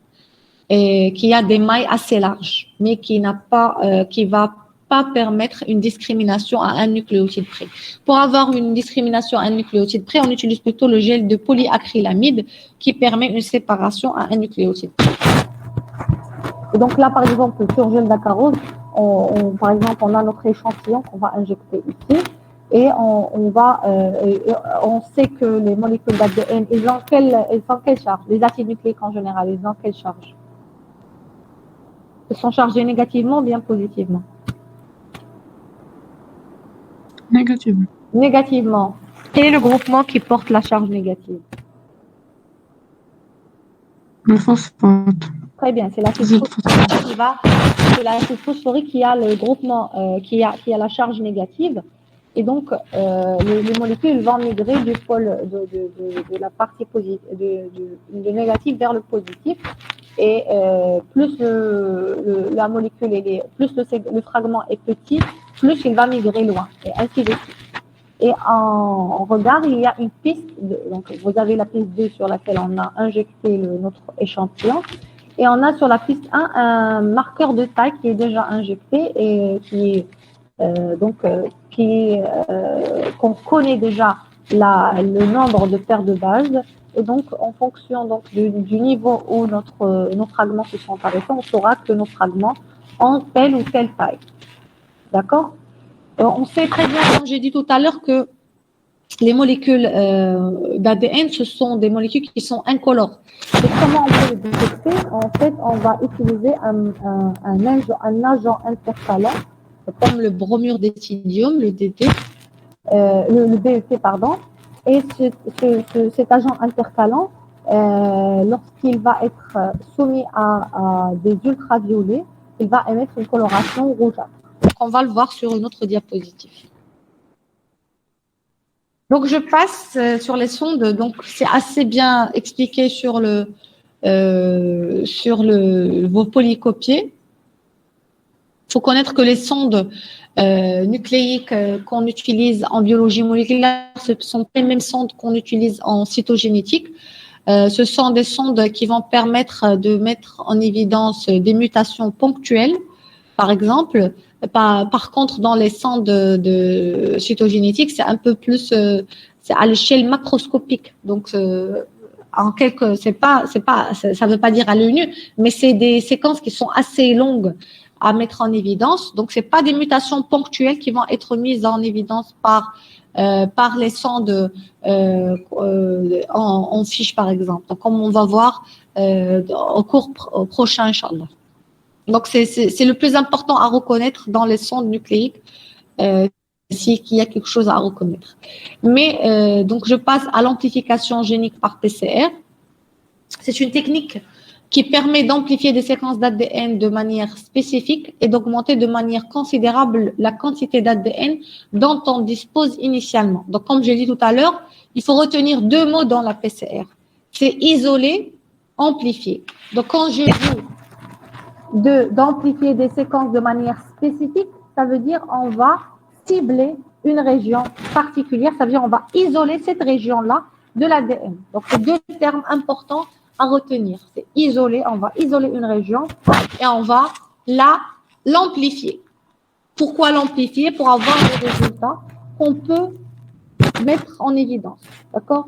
et qui a des mailles assez larges, mais qui va pas permettre une discrimination à un nucléotide près. Pour avoir une discrimination à un nucléotide près, on utilise plutôt le gel de polyacrylamide qui permet une séparation à un nucléotide près. Et donc là, par exemple, sur gel d'agarose, par exemple, on a notre échantillon qu'on va injecter ici et on sait que les molécules d'ADN, elles ont quelle charge? Les acides nucléiques en général, ils ont quelle charge? Ils sont chargés négativement ou bien positivement? Négativement. Négativement. Quel est le groupement qui porte la charge négative? Le phosphate. Très bien, c'est l'acide phosphorique qui a le groupement, qui a la charge négative. Et donc, les molécules vont migrer du pôle de la partie positive, de négatif vers le positif. Et plus la molécule, plus le fragment est petit, plus il va migrer loin, et ainsi de suite. Et en regard, il y a une piste, donc vous avez la piste 2 sur laquelle on a injecté notre échantillon, et on a sur la piste 1 un marqueur de taille qui est déjà injecté et qu'on connaît déjà le nombre de paires de bases. Et donc, en fonction donc, du niveau où nos fragments se sont arrêtés, on saura que nos fragments ont telle ou telle taille. D'accord? On sait très bien, comme j'ai dit tout à l'heure, que les molécules d'ADN, ce sont des molécules qui sont incolores. Et comment on peut les détecter? En fait, on va utiliser un agent intercalant, comme le bromure d'éthidium, le DT, le BET, pardon. Et cet agent intercalant, lorsqu'il va être soumis à des ultraviolets, il va émettre une coloration rougeâtre. Donc, on va le voir sur une autre diapositive. Donc, je passe sur les sondes. Donc, c'est assez bien expliqué sur vos polycopiés. Il faut connaître que les sondes nucléiques qu'on utilise en biologie moléculaire, ce sont les mêmes sondes qu'on utilise en cytogénétique. Ce sont des sondes qui vont permettre de mettre en évidence des mutations ponctuelles, par exemple. Par contre, dans les sondes de cytogénétique, c'est un peu plus, c'est à l'échelle macroscopique. Donc, ça veut pas dire à l'œil nu, mais c'est des séquences qui sont assez longues à mettre en évidence. Donc, c'est pas des mutations ponctuelles qui vont être mises en évidence par les sondes en fiche, par exemple. Donc, comme on va voir au cours prochain, Inch'Allah. Donc, c'est le plus important à reconnaître dans les sondes nucléiques, qu'il y a quelque chose à reconnaître. Mais, donc, je passe à l'amplification génique par PCR. C'est une technique qui permet d'amplifier des séquences d'ADN de manière spécifique et d'augmenter de manière considérable la quantité d'ADN dont on dispose initialement. Donc, comme j'ai dit tout à l'heure, il faut retenir deux mots dans la PCR. C'est isoler, amplifier. Donc, quand je dis d'amplifier des séquences de manière spécifique, ça veut dire on va cibler une région particulière, ça veut dire on va isoler cette région-là de l'ADN. Donc, c'est deux termes importants à retenir. C'est isoler, on va isoler une région et on va l'amplifier. Pourquoi l'amplifier? Pour avoir des résultats qu'on peut mettre en évidence. D'accord?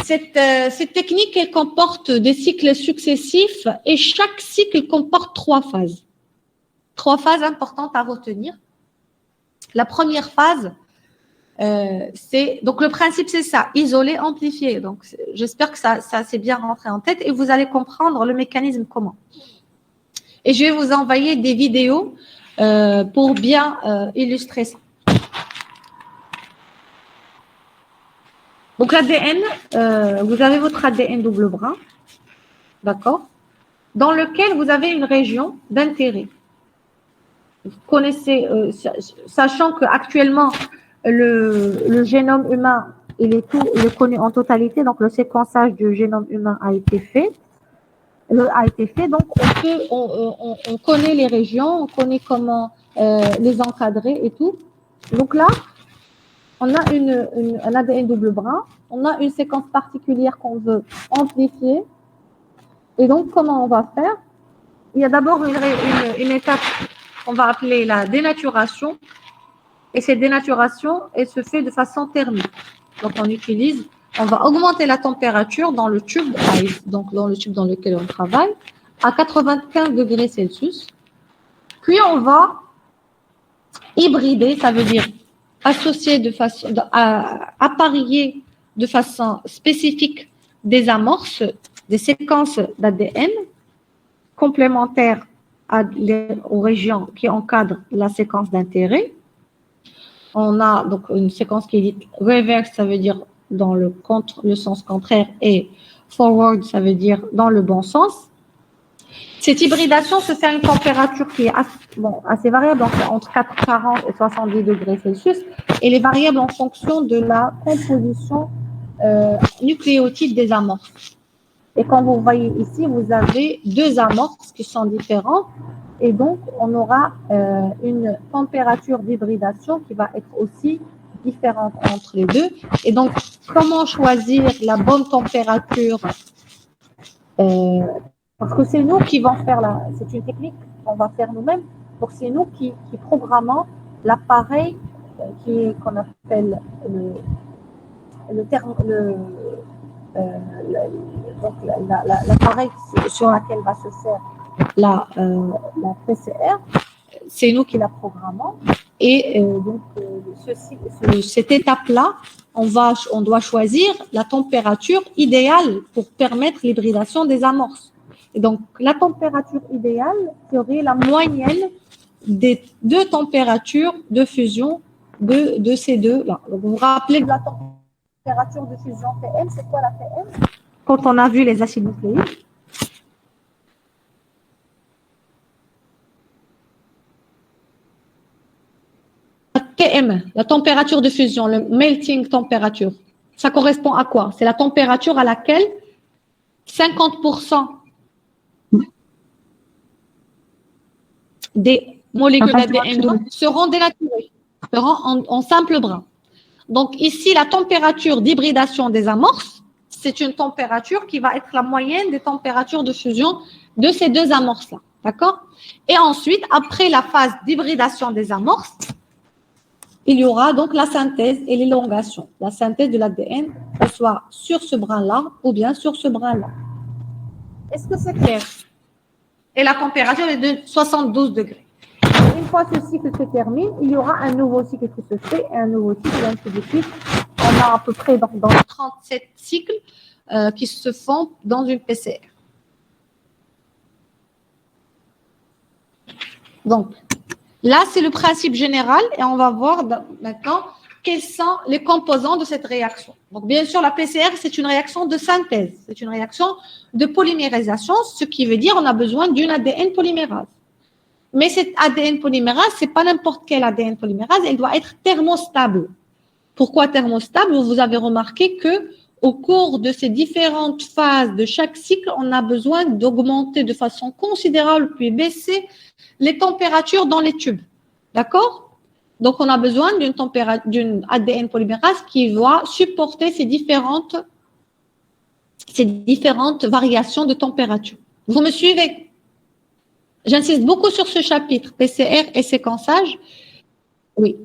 Cette technique, elle comporte des cycles successifs et chaque cycle comporte 3 phases. 3 phases importantes à retenir. La première phase, donc le principe c'est ça, isoler, amplifier. Donc j'espère que ça s'est bien rentré en tête et vous allez comprendre le mécanisme comment. Et je vais vous envoyer des vidéos pour bien illustrer ça. Donc l'ADN, vous avez votre ADN double brin, d'accord, dans lequel vous avez une région d'intérêt. Vous connaissez, sachant qu'actuellement, le génome humain, il est connu en totalité, donc le séquençage du génome humain a été fait. Donc on connaît les régions, on connaît comment les encadrer et tout. Donc là, on a un ADN double brin, on a une séquence particulière qu'on veut amplifier. Et donc, comment on va faire? Il y a d'abord une étape qu'on va appeler la dénaturation. Et cette dénaturation, elle se fait de façon thermique. Donc, on va augmenter la température dans le tube, donc dans le tube dans lequel on travaille, à 95 degrés Celsius. Puis, on va hybrider, ça veut dire associer appareiller de façon spécifique des amorces, des séquences d'ADN complémentaires aux régions qui encadrent la séquence d'intérêt. On a donc une séquence qui est dite reverse, ça veut dire dans le sens contraire, et forward, ça veut dire dans le bon sens. Cette hybridation se fait à une température qui est assez variable, donc entre 40 et 70 degrés Celsius, et les variables en fonction de la composition nucléotide des amorces. Et comme vous voyez ici, vous avez 2 amorces qui sont différentes, et donc on aura une température d'hybridation qui va être aussi différente entre les deux. Et donc, comment choisir la bonne température parce que c'est nous qui vont faire c'est une technique qu'on va faire nous-mêmes. Donc, c'est nous qui programmons l'appareil qu'on appelle l'appareil sur lequel va se faire la PCR. C'est nous qui la programmons. Et donc, cette étape-là, on doit choisir la température idéale pour permettre l'hybridation des amorces. Et donc, la température idéale serait la moyenne des 2 températures de fusion de ces deux-là. Donc, vous vous rappelez de la température de fusion Tm, c'est quoi la Tm? Quand on a vu les acides nucléiques. La Tm, la température de fusion, le melting temperature, ça correspond à quoi? C'est la température à laquelle 50% des molécules d'ADN seront dénaturées, seront en simple brin. Donc ici, la température d'hybridation des amorces, c'est une température qui va être la moyenne des températures de fusion de ces 2 amorces-là. D'accord? Et ensuite, après la phase d'hybridation des amorces, il y aura donc la synthèse et l'élongation. La synthèse de l'ADN, soit sur ce brin-là ou bien sur ce brin-là. Est-ce que c'est clair? Et la température est de 72 degrés. Une fois ce cycle se termine, il y aura un nouveau cycle qui se fait et un nouveau cycle, et ainsi de suite. On a à peu près dans 37 cycles qui se font dans une PCR. Donc, là, c'est le principe général et on va voir maintenant quels sont les composants de cette réaction. Donc, bien sûr, la PCR, c'est une réaction de synthèse. C'est une réaction de polymérisation, ce qui veut dire qu'on a besoin d'une ADN polymérase. Mais cette ADN polymérase, ce n'est pas n'importe quelle ADN polymérase, elle doit être thermostable. Pourquoi thermostable? Vous avez remarqué que au cours de ces différentes phases de chaque cycle, on a besoin d'augmenter de façon considérable puis baisser les températures dans les tubes. D'accord? Donc, on a besoin d'une ADN polymérase qui va supporter ces différentes variations de température. Vous me suivez? J'insiste beaucoup sur ce chapitre, PCR et séquençage. Oui.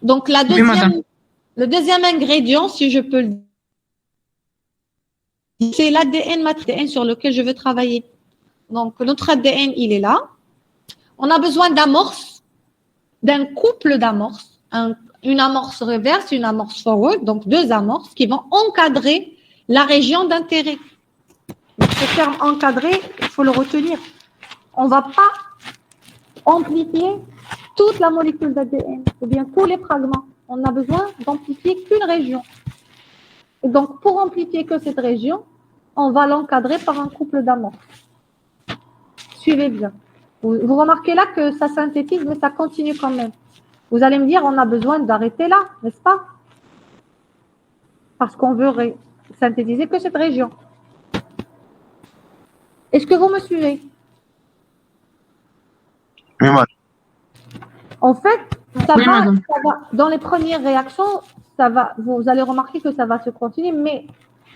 Donc, le deuxième ingrédient, si je peux le dire, c'est l'ADN sur lequel je veux travailler. Donc, notre ADN, il est là. On a besoin d'amorces, d'un couple d'amorces, une amorce reverse, une amorce forward, donc 2 amorces qui vont encadrer la région d'intérêt. Ce terme encadré, il faut le retenir. On ne va pas amplifier toute la molécule d'ADN ou bien tous les fragments. On a besoin d'amplifier qu'une région. Et donc, pour amplifier que cette région, on va l'encadrer par un couple d'amorces. Suivez bien. Vous remarquez là que ça synthétise, mais ça continue quand même. Vous allez me dire, on a besoin d'arrêter là, n'est-ce pas? Parce qu'on veut synthétiser que cette région. Est-ce que vous me suivez? Oui, madame. En fait, ça Oui, va, madame. dans les premières réactions, vous allez remarquer que ça va se continuer, mais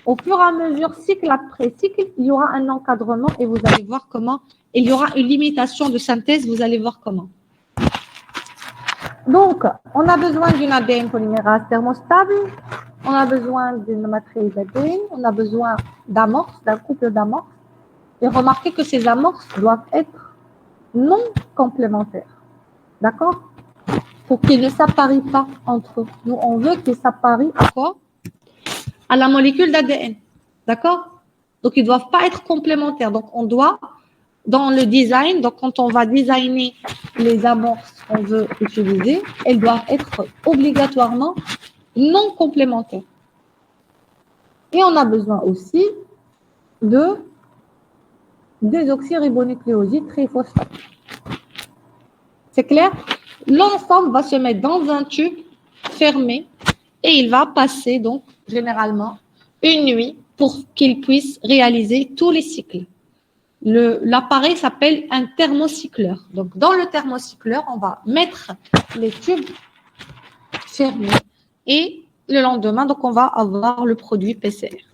au fur et à mesure, cycle après cycle, il y aura un encadrement et vous allez voir comment. Il y aura une limitation de synthèse, vous allez voir comment. Donc, on a besoin d'une ADN polymérase thermostable, on a besoin d'une matrice d'ADN, on a besoin d'amorces, d'un couple d'amorces. Et remarquez que ces amorces doivent être non complémentaires. D'accord? Pour qu'ils ne s'apparient pas entre eux. Nous, on veut qu'ils s'apparient à quoi? À la molécule d'ADN. D'accord? Donc, ils ne doivent pas être complémentaires. Donc, on doit, dans le design, donc quand on va designer les amorces qu'on veut utiliser, elles doivent être obligatoirement non complémentaires. Et on a besoin aussi de désoxyribonucléoside triphosphate. C'est clair? L'ensemble va se mettre dans un tube fermé et il va passer donc généralement une nuit pour qu'il puisse réaliser tous les cycles. L'appareil s'appelle un thermocycleur. Donc, dans le thermocycleur, on va mettre les tubes fermés et le lendemain, donc, on va avoir le produit PCR.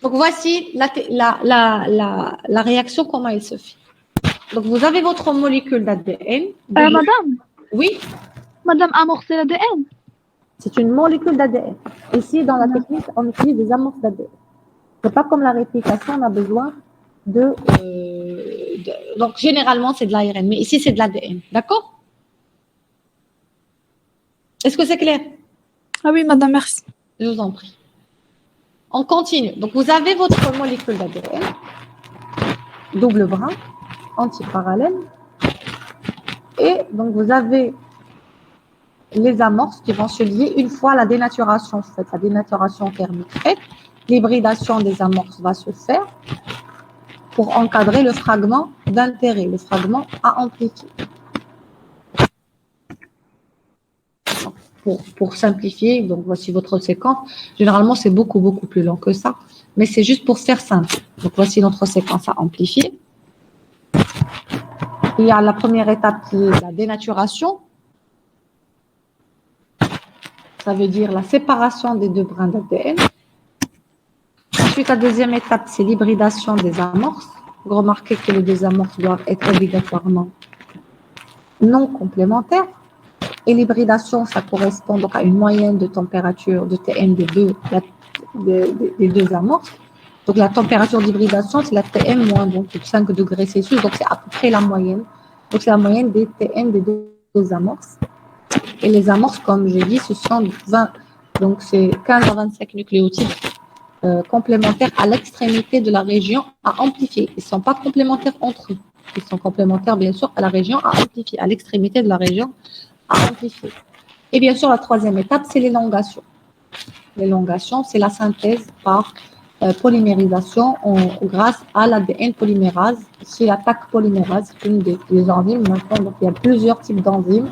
Donc, voici la réaction, comment elle se fait. Donc, vous avez votre molécule d'ADN. Madame, Oui, Madame, amorcer l'ADN. c'est une molécule d'ADN. Ici, dans la technique, on utilise des amorces d'ADN. C'est pas comme la réplication, on a besoin donc, généralement, c'est de l'ARN, mais ici, c'est de l'ADN. D'accord? Est-ce que c'est clair? Ah oui, Madame, merci. Je vous en prie. On continue. Donc, vous avez votre molécule d'ADN, double brin, antiparallèle, et donc, vous avez les amorces qui vont se lier une fois la dénaturation faite, la dénaturation thermique faite. L'hybridation des amorces va se faire pour encadrer le fragment d'intérêt, le fragment à amplifier. Pour simplifier, donc voici votre séquence. Généralement, c'est beaucoup, beaucoup plus long que ça, mais c'est juste pour faire simple. Donc, voici notre séquence à amplifier. Il y a la première étape qui est la dénaturation. Ça veut dire la séparation des deux brins d'ADN. Ensuite, la deuxième étape, c'est l'hybridation des amorces. Vous remarquez que les deux amorces doivent être obligatoirement non complémentaires. Et l'hybridation, ça correspond donc à une moyenne de température de Tm des deux amorces. Donc, la température d'hybridation, c'est la Tm moins donc 5 degrés Celsius. Donc, c'est à peu près la moyenne. Donc, c'est la moyenne des Tm des deux amorces. Et les amorces, comme j'ai dit, ce sont 20. Donc, c'est 15 à 25 nucléotides complémentaires à l'extrémité de la région à amplifier. Ils ne sont pas complémentaires entre eux. Ils sont complémentaires, bien sûr, à la région à amplifier, à l'extrémité de la région à amplifier. Et bien sûr, la troisième étape, c'est l'élongation. L'élongation, c'est la synthèse par polymérisation grâce à l'ADN polymérase. C'est la TAC polymérase, une des enzymes. Maintenant, donc, il y a plusieurs types d'enzymes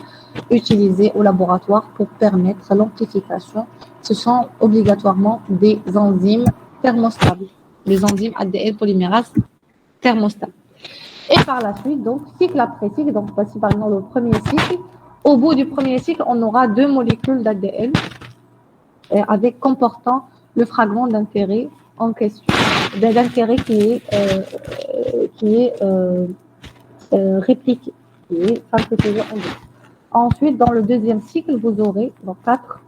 utilisés au laboratoire pour permettre l'amplification. Ce sont obligatoirement des enzymes thermostables, des enzymes ADN polymérase thermostables. Et par la suite, donc, cycle après cycle, donc voici par exemple le premier cycle. Au bout du premier cycle, on aura 2 molécules d'ADN avec comportant le fragment d'intérêt en question, d'intérêt qui est répliqué, qui est synthétisé en deux. Ensuite, dans le deuxième cycle, vous aurez donc 4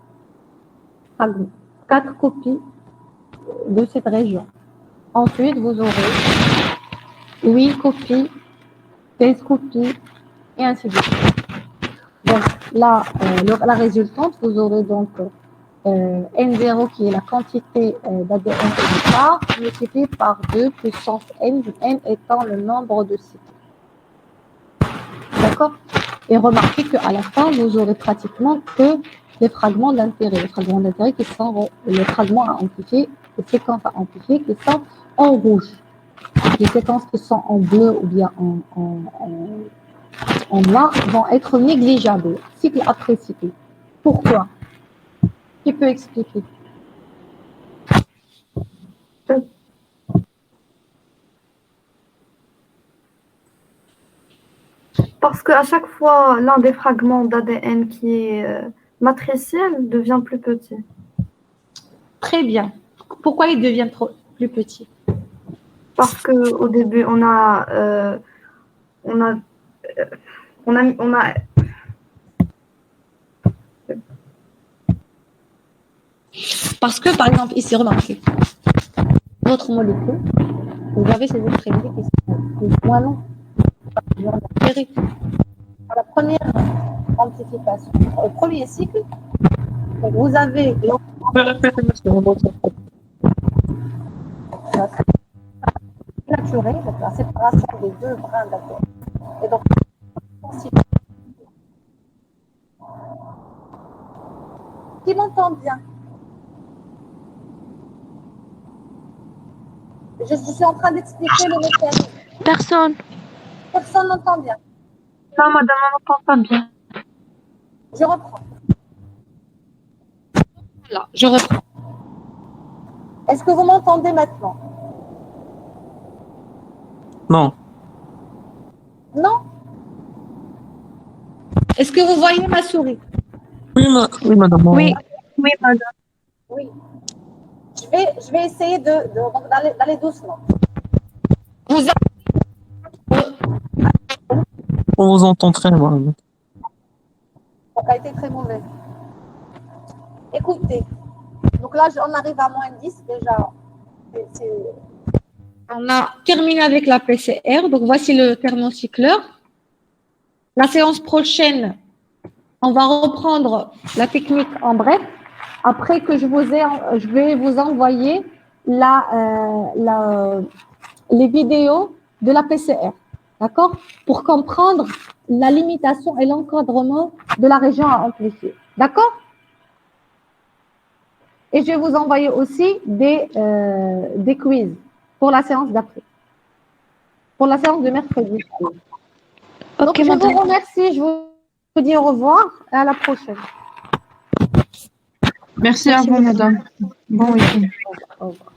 fragments, 4 copies de cette région. Ensuite, vous aurez 8 copies, 16 copies, et ainsi de suite. Donc là, la résultante, vous aurez donc N0 qui est la quantité d'ADN au départ, multiplié par 2 puissance N, N étant le nombre de cycles. D'accord? Et remarquez qu'à la fin, vous aurez pratiquement que les fragments d'intérêt. Les fragments d'intérêt qui sont les fragments à amplifier, les séquences à amplifier qui sont en rouge. Les séquences qui sont en bleu ou bien en noir vont être négligeables, cycle après cycle. Pourquoi? Qui peut expliquer? Parce qu'à chaque fois, l'un des fragments d'ADN qui est matriciel devient plus petit. Très bien. Pourquoi il devient plus petit? Parce qu'au début, on a Parce que, par exemple, ici, remarquez, votre molécule, vous avez ces extrémités qui sont plus moins longues. À la première amplification, au premier cycle, vous avez naturel, donc la séparation des deux brins d'ADN. Et donc, qui m'entend bien? Je suis en train d'expliquer le mécanisme. Personne. Personne n'entend bien. Non, madame, on n'entend pas bien. Je reprends. Voilà, je reprends. Est-ce que vous m'entendez maintenant? Non. Non? Est-ce que vous voyez ma souris? Oui, madame. Oui, oui, madame. Oui. Je vais essayer d'aller doucement. On vous entend très mal. Ça a été très mauvais. Écoutez, donc là, on arrive à moins 10 déjà. On a terminé avec la PCR, donc voici le thermocycleur. La séance prochaine, on va reprendre la technique en bref. Après que je vais vous envoyer les vidéos de la PCR, d'accord? Pour comprendre la limitation et l'encadrement de la région à amplifier, d'accord? Et je vais vous envoyer aussi des quiz pour la séance d'après, pour la séance de mercredi. Donc, je vous remercie, je vous dis au revoir et à la prochaine. Merci à vous, madame. Bon week-end. Au revoir.